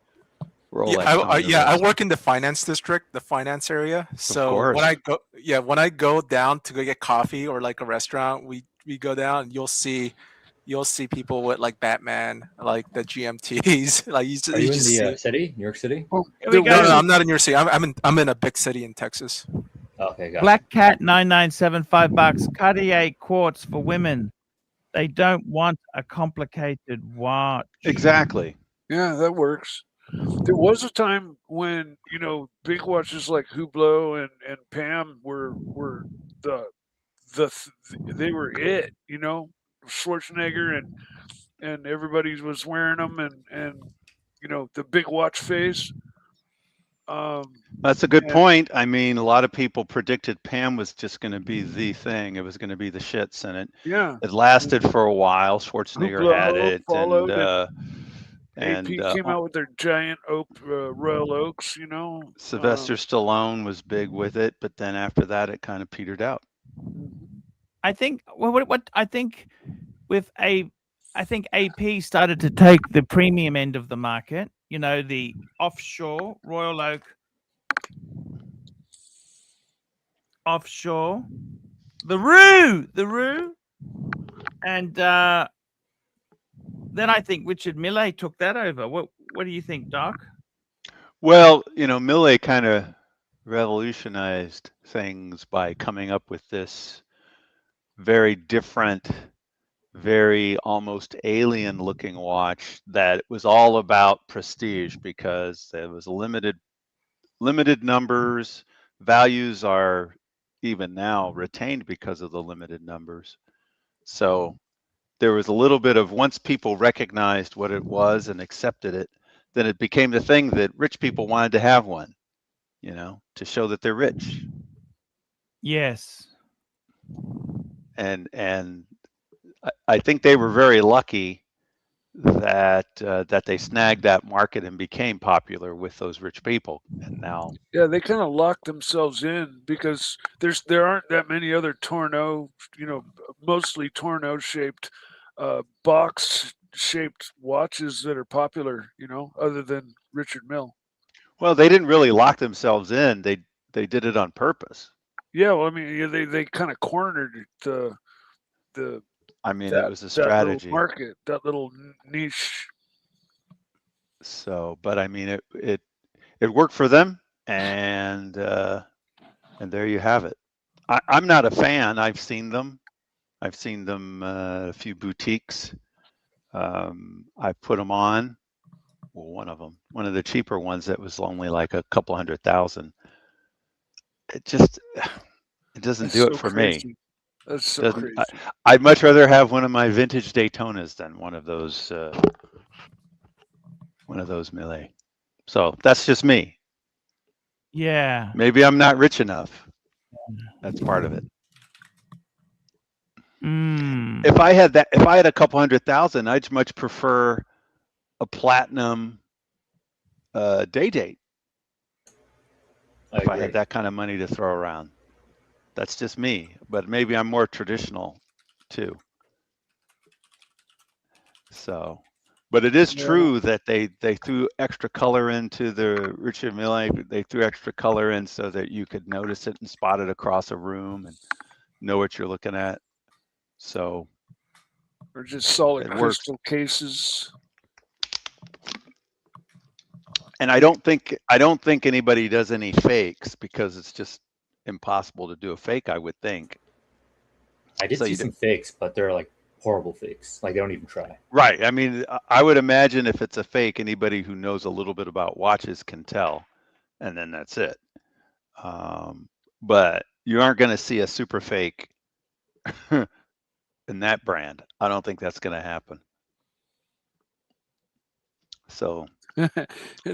Rolex I work in the finance district, the finance area. So when I go down to go get coffee or like a restaurant, we go down and you'll see people with like Batman, like the GMTs. Like Are you in the city, New York City? No, I'm not in New York City. I'm in a big city in Texas. Okay, got Black Cat 9975 $5. Cartier quartz for women. They don't want a complicated watch. Exactly. Yeah, that works. There was a time when big watches like Hublot and Pam were they were it. Schwarzenegger and everybody was wearing them and the big watch face. That's a good point. I mean, a lot of people predicted Pam was just going to be the thing. It was going to be the shits, and it lasted for a while. Schwarzenegger had it, and AP came out with their giant Royal Oaks. Sylvester Stallone was big with it, but then after that, it kind of petered out. I think what I think with a I think AP started to take the premium end of the market. You know, the offshore Royal Oak, offshore, the Roo, and then I think Richard Millet took that over. What do you think, Doc? Well, you know, Millet kind of revolutionized things by coming up with this very different, very almost alien looking watch that was all about prestige because there was limited numbers. Values are even now retained because of the limited numbers. So there was a little bit of, once people recognized what it was and accepted it, then it became the thing that rich people wanted to have one, you know, to show that they're rich. Yes. And I think they were very lucky that that they snagged that market and became popular with those rich people. And now, Yeah, they kind of locked themselves in because there aren't that many other Tourneau, you know, mostly Tourneau shaped, box shaped watches that are popular, you know, other than Richard Mille. well, they didn't really lock themselves in. They did it on purpose. Yeah, well, I mean, yeah, they kind of cornered the I mean, it that was a that little strategy. market, that little niche. So, but I mean, it worked for them, and there you have it. I'm not a fan. I've seen them. I've seen them a few boutiques. I put them on. Well, one of the cheaper ones that was only like a couple $100,000. It just, it doesn't That's do it so for me. crazy. That's so Doesn't. crazy. I'd much rather have one of my vintage Daytonas than one of those Millet. So that's just me. Yeah. Maybe I'm not rich enough. That's part of it. Mm. If I had a couple $100,000, I'd much prefer a platinum day date. If I had that kind of money to throw around. That's just me, but maybe I'm more traditional too. So, but it is true that they threw extra color into the Richard Mille. They threw extra color in so that you could notice it and spot it across a room and know what you're looking at. So, Or just solid it works. crystal cases. And I don't think anybody does any fakes because it's just impossible to do a fake, I would think. I did see some fakes, but they're like horrible fakes. Like they don't even try. Right. I mean, I would imagine if it's a fake, anybody who knows a little bit about watches can tell, and then that's it. But you aren't going to see a super fake in that brand. I don't think that's going to happen. So A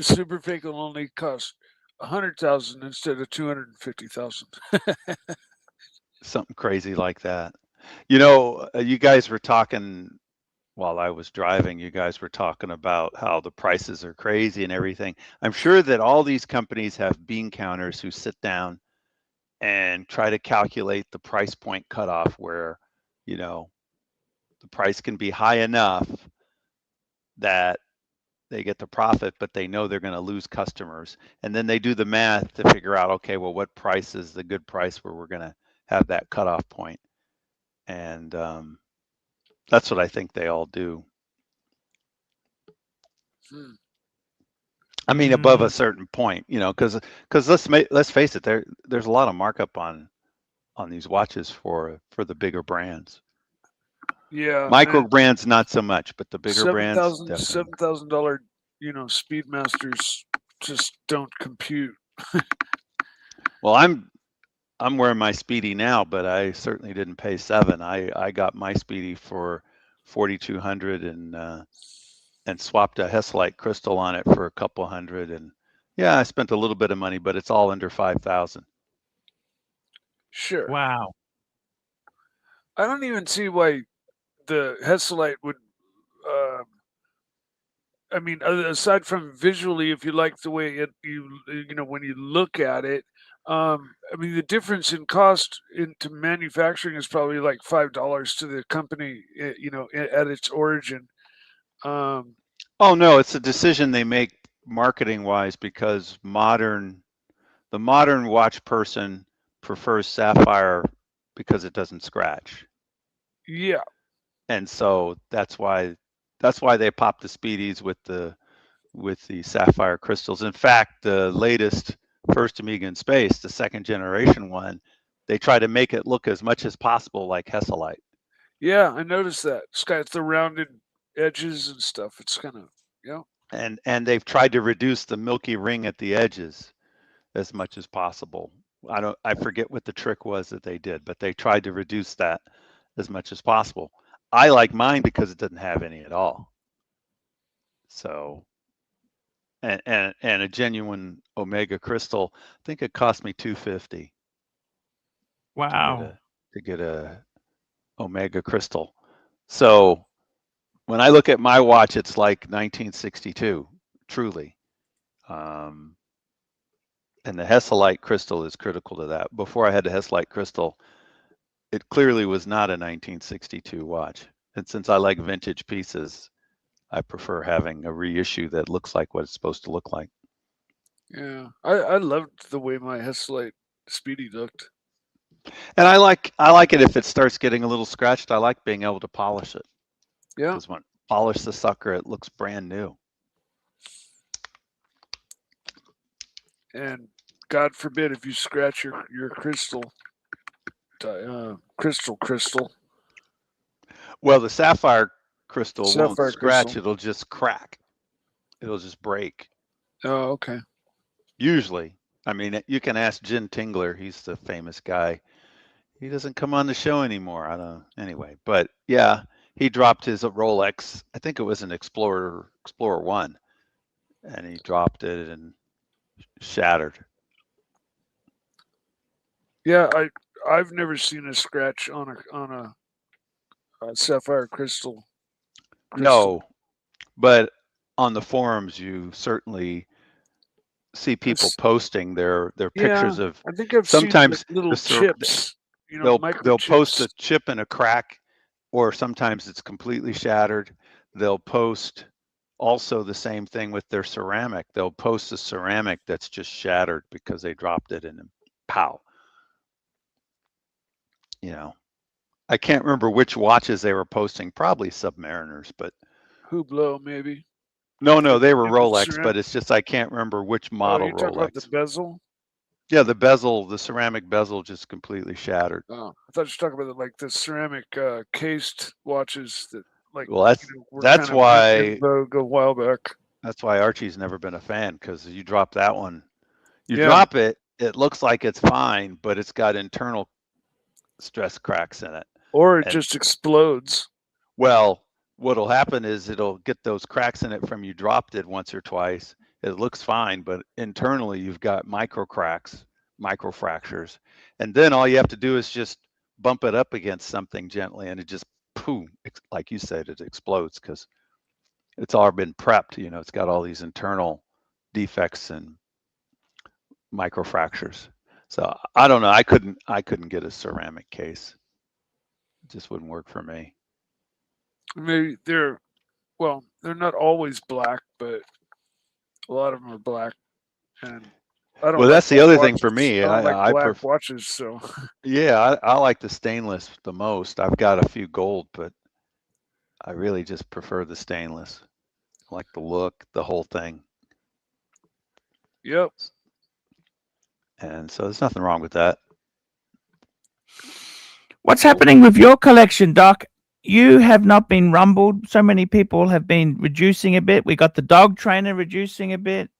super fake will only cost 100,000 instead of 250,000. something crazy like that. You know, you guys were talking while I was driving. You guys were talking about how the prices are crazy and everything. I'm sure that all these companies have bean counters who sit down and try to calculate the price point cutoff where, you know, the price can be high enough that they get the profit, but they know they're going to lose customers. And then they do the math to figure out, okay, well, what price is the good price where we're going to have that cutoff point? And that's what I think they all do. I mean, above a certain point, you know, because let's face it, there's a lot of markup on these watches for the bigger brands. Yeah. Micro brands, not so much, but the bigger brands, $7,000, you know, Speedmasters just don't compute. Well, I'm wearing my Speedy now, but I certainly didn't pay $7,000. I got my Speedy for $4,200 and swapped a Heslite crystal on it for a couple hundred. And yeah, I spent a little bit of money, but it's all under $5,000. Sure. Wow. I don't even see why the Heslite would I mean, aside from visually, if you like the way when you look at it, I mean, the difference in cost into manufacturing is probably like $5 to the company, at its origin. Um, Oh no, it's a decision they make marketing wise because the modern watch person prefers sapphire because it doesn't scratch. yeah, And so that's why they pop the speedies with the sapphire crystals. In fact, the latest first Amiga in space, the second generation one, they try to make it look as much as possible like Hesselite. yeah, I noticed that. It's got the rounded edges and stuff. It's kind of, yeah. And they've tried to reduce the milky ring at the edges as much as possible. I forget what the trick was that they did, but they tried to reduce that as much as possible. I like mine because it doesn't have any at all. So and a genuine Omega crystal, I think it cost me $250 Wow. to get a Omega crystal. So when I look at my watch, it's like 1962, truly. And the Hesselite crystal is critical to that. Before I had the Hesselite crystal, it clearly was not a 1962 watch. And since I like vintage pieces, I prefer having a reissue that looks like what it's supposed to look like. Yeah, I loved the way my Hesselite Speedy looked. And I like it if it starts getting a little scratched. I like being able to polish it. Yeah, Because when I polish the sucker, it looks brand new. and God forbid if you scratch your crystal, crystal. Well, the sapphire crystal won't Sapphire scratch. crystal. It'll just crack. It'll just break. Oh, okay. Usually. I mean, you can ask Jim Tingler. He's the famous guy. He doesn't come on the show anymore. I don't know. Anyway, but yeah, he dropped his Rolex. I think it was an Explorer 1, and he dropped it and shattered. Yeah, I've never seen a scratch on a sapphire crystal. No, but on the forums, you certainly see people posting their pictures of. I think I've Sometimes seen little the chips. they'll post Microchips. a chip in a crack, or sometimes it's completely shattered. They'll post also the same thing with their ceramic. They'll post a ceramic that's just shattered because they dropped it and pow. You know, I can't remember which watches they were posting. Probably Submariners, but Hublot, maybe. no, they were It was Rolex. ceramic. But it's just I can't remember which Oh, model you're talking about the Rolex. bezel? Yeah, the bezel, the ceramic bezel, just completely shattered. Oh, I thought you were talking about the ceramic cased watches that Well, were that's kind of why in vogue a while back. that's why Archie's never been a fan, because you drop that one, you Yeah. drop it, it looks like it's fine, but it's got internal stress cracks in it. Or it And- just explodes. Well, what'll happen is it'll get those cracks in it from you dropped it once or twice. It looks fine, but internally you've got micro cracks, micro fractures, and then all you have to do is just bump it up against something gently, and it just boom, like you said, it explodes because it's all been prepped. You know, it's got all these internal defects and micro fractures. So I don't know. I couldn't get a ceramic case. It just wouldn't work for me. Maybe they're not always black, but a lot of them are black. And I don't. Well, like that's the black other watches. thing for me. I don't like black prefer, watches, so yeah, I like the stainless the most. I've got a few gold, but I really just prefer the stainless. I like the look, the whole thing. yep. And so there's nothing wrong with that. What's happening with your collection, Doc? You have not been rumbled. So many people have been reducing a bit. We got the dog trainer reducing a bit.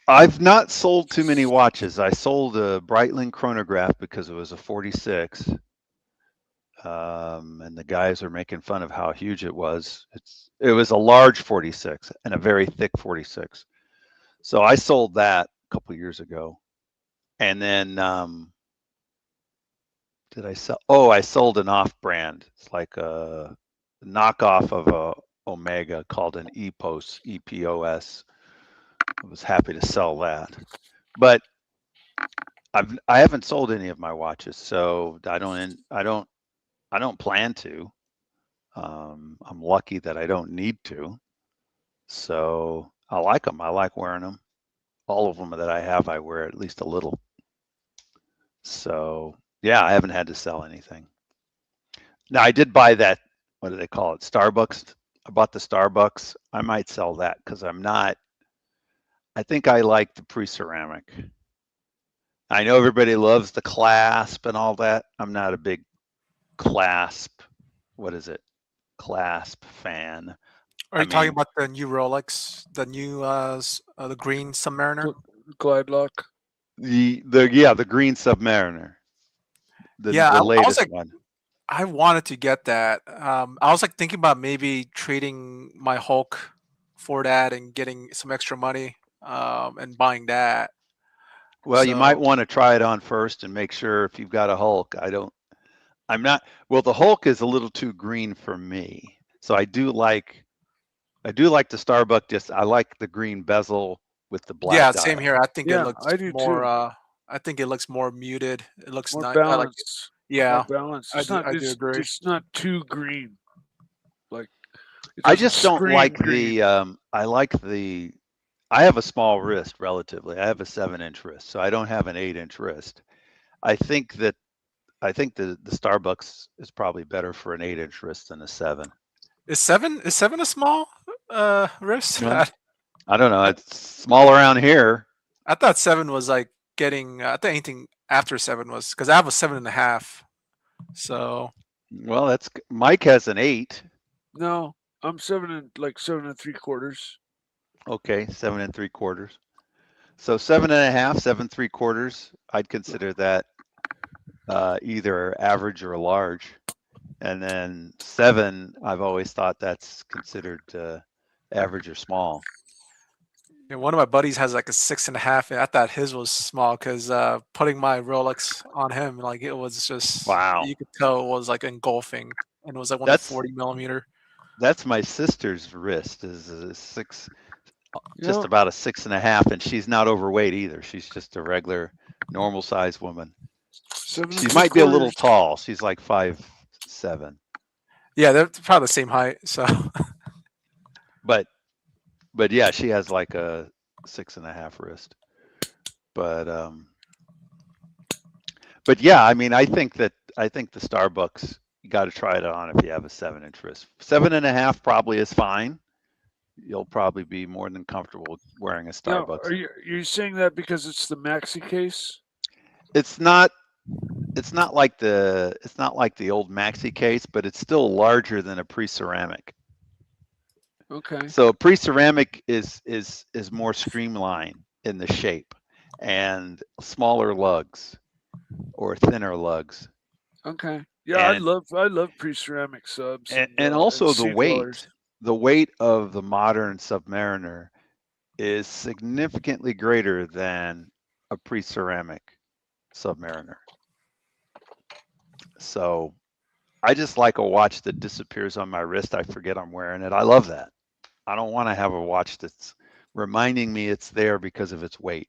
I've not sold too many watches. I sold a Breitling chronograph because it was a 46. And the guys are making fun of how huge it was. It was a large 46 and a very thick 46. So I sold that a couple years ago. And then did I sell? Oh, I sold an off-brand. It's like a knockoff of a Omega called an EPOS. I was happy to sell that, but I haven't sold any of my watches, so I don't plan to. I'm lucky that I don't need to. So I like them. I like wearing them. All of them that I have, I wear at least a little. So yeah, I haven't had to sell anything. Now I did buy that. What do they call it? Starbucks. I bought the Starbucks. I might sell that because I'm not. I think I like the pre-ceramic. I know everybody loves the clasp and all that. I'm not a big clasp. What is it? Clasp fan. Are you talking about the new Rolex, the new the green Submariner? Glide lock. The green Submariner. The I latest was like, one. I wanted to get that. I was like thinking about maybe trading my Hulk for that and getting some extra money and buying that. Well, you might want to try it on first and make sure if you've got a Hulk. I'm not. Well, the Hulk is a little too green for me. So I do like the Starbucks. I like the green bezel with the black. Yeah, dial. same here. I think it looks I do more. too. I think it looks more muted. It looks more nice. balanced. Yeah, more balanced. I do agree. It's not too green. Like I just don't like green. I have a small wrist relatively. I have a 7-inch wrist, so I don't have an 8-inch wrist. I think the Starbucks is probably better for an 8-inch wrist than a 7. Is seven a small wrist? No. I don't know. It's small around here. I thought 7 was like getting. I think anything after 7 was because I have a 7.5. So. Well, that's Mike has an 8. No, I'm 7 3/4. Okay, 7 3/4. So 7.5, 7 3/4. I'd consider that either average or large. And then 7, I've always thought that's considered average or small. And one of my buddies has like a 6.5. And I thought his was small because putting my Rolex on him, like it was just wow. You could tell it was like engulfing, and it was like 40 millimeter. That's my sister's wrist is a 6. Just about a 6.5, and she's not overweight either. She's just a regular, normal-sized woman. She might be a little tall. She's like 5'7". Yeah, they're probably the same height. So, but yeah, she has like a 6.5 wrist. But yeah, I mean, I think the Starbucks, you got to try it on if you have a 7-inch wrist. 7.5 probably is fine. You'll probably be more than comfortable wearing a Starbucks. Are you saying that because it's the maxi case? It's not like the old maxi case, but it's still larger than a pre-ceramic. Okay. So a pre-ceramic is more streamlined in the shape and smaller lugs or thinner lugs. Okay. Yeah, I love pre-ceramic subs. And also the weight. The weight of the modern Submariner is significantly greater than a pre-ceramic Submariner. So I just like a watch that disappears on my wrist. I forget I'm wearing it. I love that. I don't want to have a watch that's reminding me it's there because of its weight.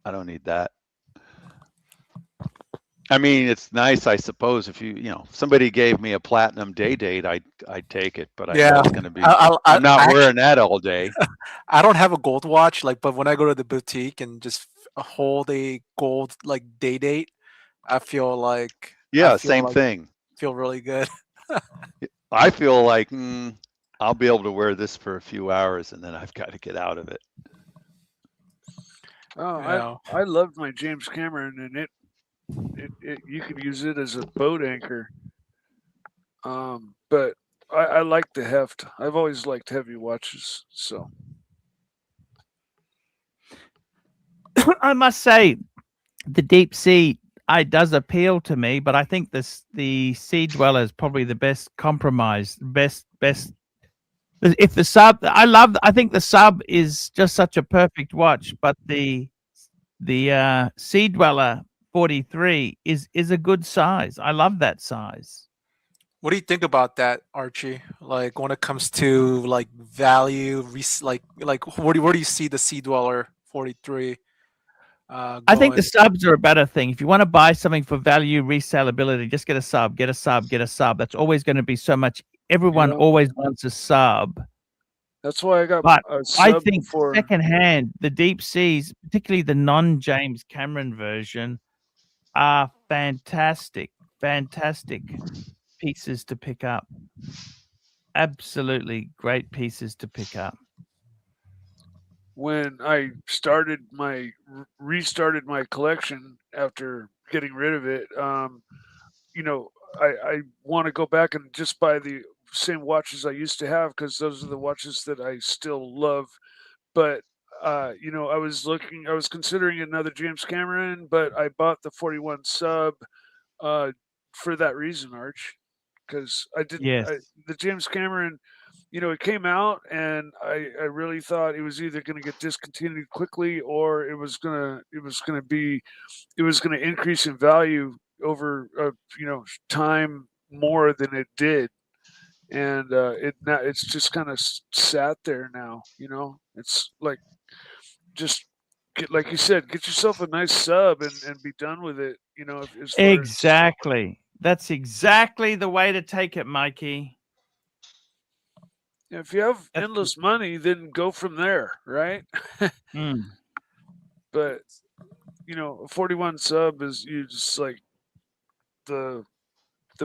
I don't need that. I mean, it's nice, I suppose, if somebody gave me a platinum day date, I'd take it, but I know it's going to be. I'm not wearing that all day. I don't have a gold watch, but when I go to the boutique and just hold a gold day date, I feel like same thing. Feel really good. I feel like I'll be able to wear this for a few hours, and then I've got to get out of it. Oh, I loved my James Cameron, and it you could use it as a boat anchor. But I like the heft. I've always liked heavy watches, so I must say the deep sea does appeal to me, but I think the Sea Dweller is probably the best compromise, best. If the sub, I think the sub is just such a perfect watch, but the Sea Dweller 43 is a good size. I love that size. What do you think about that, Archie? Like when it comes to like value, like where do you see the Sea Dweller 43 I think the going? subs are a better thing. If you want to buy something for value resellability, just get a sub, get a sub, get a sub. That's always going to be so much. Everyone Yeah. always wants a sub. That's why I got But a I sub think before. secondhand, the deep seas, particularly the non-James Cameron version, are fantastic, fantastic pieces to pick up. Absolutely great pieces to pick up. When I restarted my collection after getting rid of it, you know, I want to go back and just buy the same watches I used to have because those are the watches that I still love. But you know, I was considering another James Cameron, but I bought the 41 sub for that reason, Arch, because Yes. the James Cameron, you know, it came out and I really thought it was either going to get discontinued quickly or it was going to increase in value over you know, time more than it did. And it's just kind of sat there now, you know. It's like just like you said, get yourself a nice sub and be done with it, you know, as far as Exactly. That's exactly the way to take it, Mikey. if you have That's endless money, then go from there, right? Mm. But you know, a 41 sub is you just like the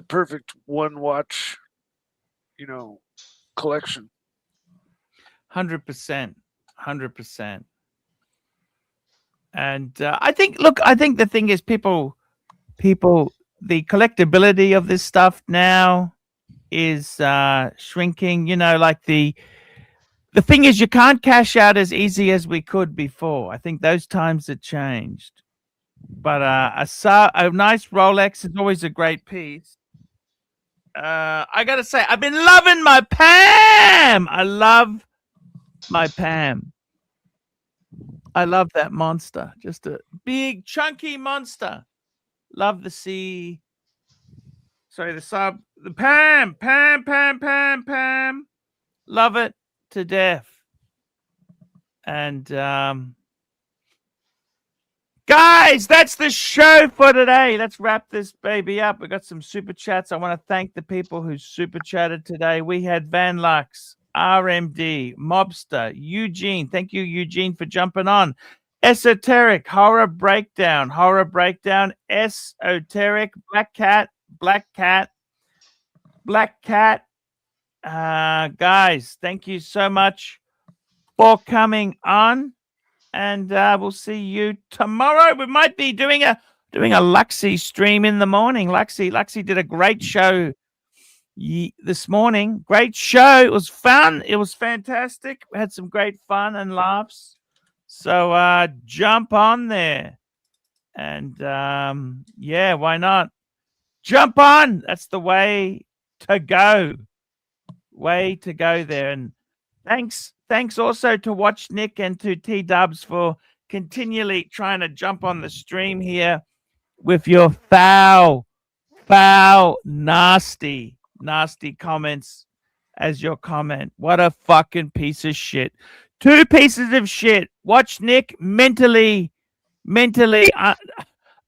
perfect one watch, you know, collection. 100%. 100%. And I think the thing is people, the collectability of this stuff now is shrinking. You know, like the thing is you can't cash out as easy as we could before. I think those times have changed. But a nice Rolex is always a great piece. I gotta say, I've been loving my Pam. I love my Pam. I love that monster. Just a big, chunky monster. Love the sea. Sorry, the sub. The Pam. Love it to death. And guys, that's the show for today. Let's wrap this baby up. We got some super chats. I want to thank the people who super chatted today. We had Van Lux, RMD, Mobster, Eugene. Thank you, Eugene, for jumping on. Esoteric, Horror Breakdown, Esoteric, Black Cat. Guys, thank you so much for coming on. And we'll see you tomorrow. We might be doing a Luxy stream in the morning. Luxy did a great show this morning. Great show. It was fun. It was fantastic. We had some great fun and laughs. So jump on there. And yeah, why not? Jump on. That's the way to go. Way to go there. And thanks also to Watch Nick and to T-Dubs for continually trying to jump on the stream here with your foul, nasty comments as your comment. What a fucking piece of shit. 2 pieces of shit. Watch Nick, mentally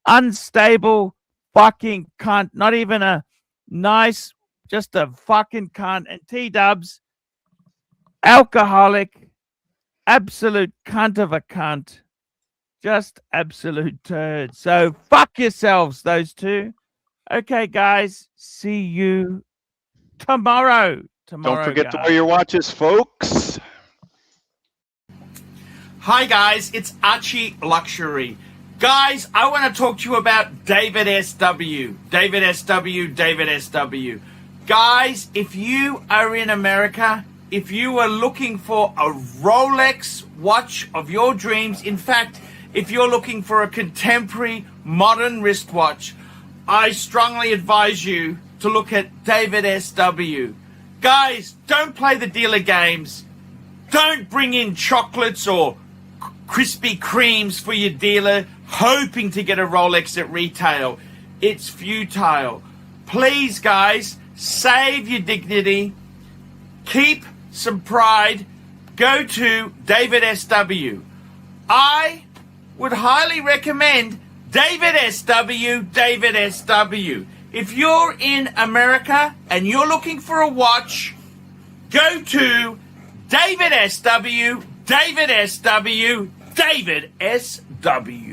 unstable fucking cunt. Not even a nice, just a fucking cunt. And T-Dubs, alcoholic, absolute cunt of a cunt, just absolute turd. So fuck yourselves, those two. Okay, guys, see you tomorrow. Don't forget to wear your watches, folks. Hi guys, it's ArchieLuxury. Guys, I want to talk to you about David SW. Guys, if you are in America, if you are looking for a Rolex watch of your dreams, in fact, if you're looking for a contemporary modern wristwatch, I strongly advise you to look at David SW. Guys, don't play the dealer games. Don't bring in chocolates or Krispy Kremes for your dealer hoping to get a Rolex at retail. It's futile. Please, guys, save your dignity, keep some pride, go to David SW. I would highly recommend David SW, David SW. If you're in America and you're looking for a watch, go to David SW, David SW, David SW.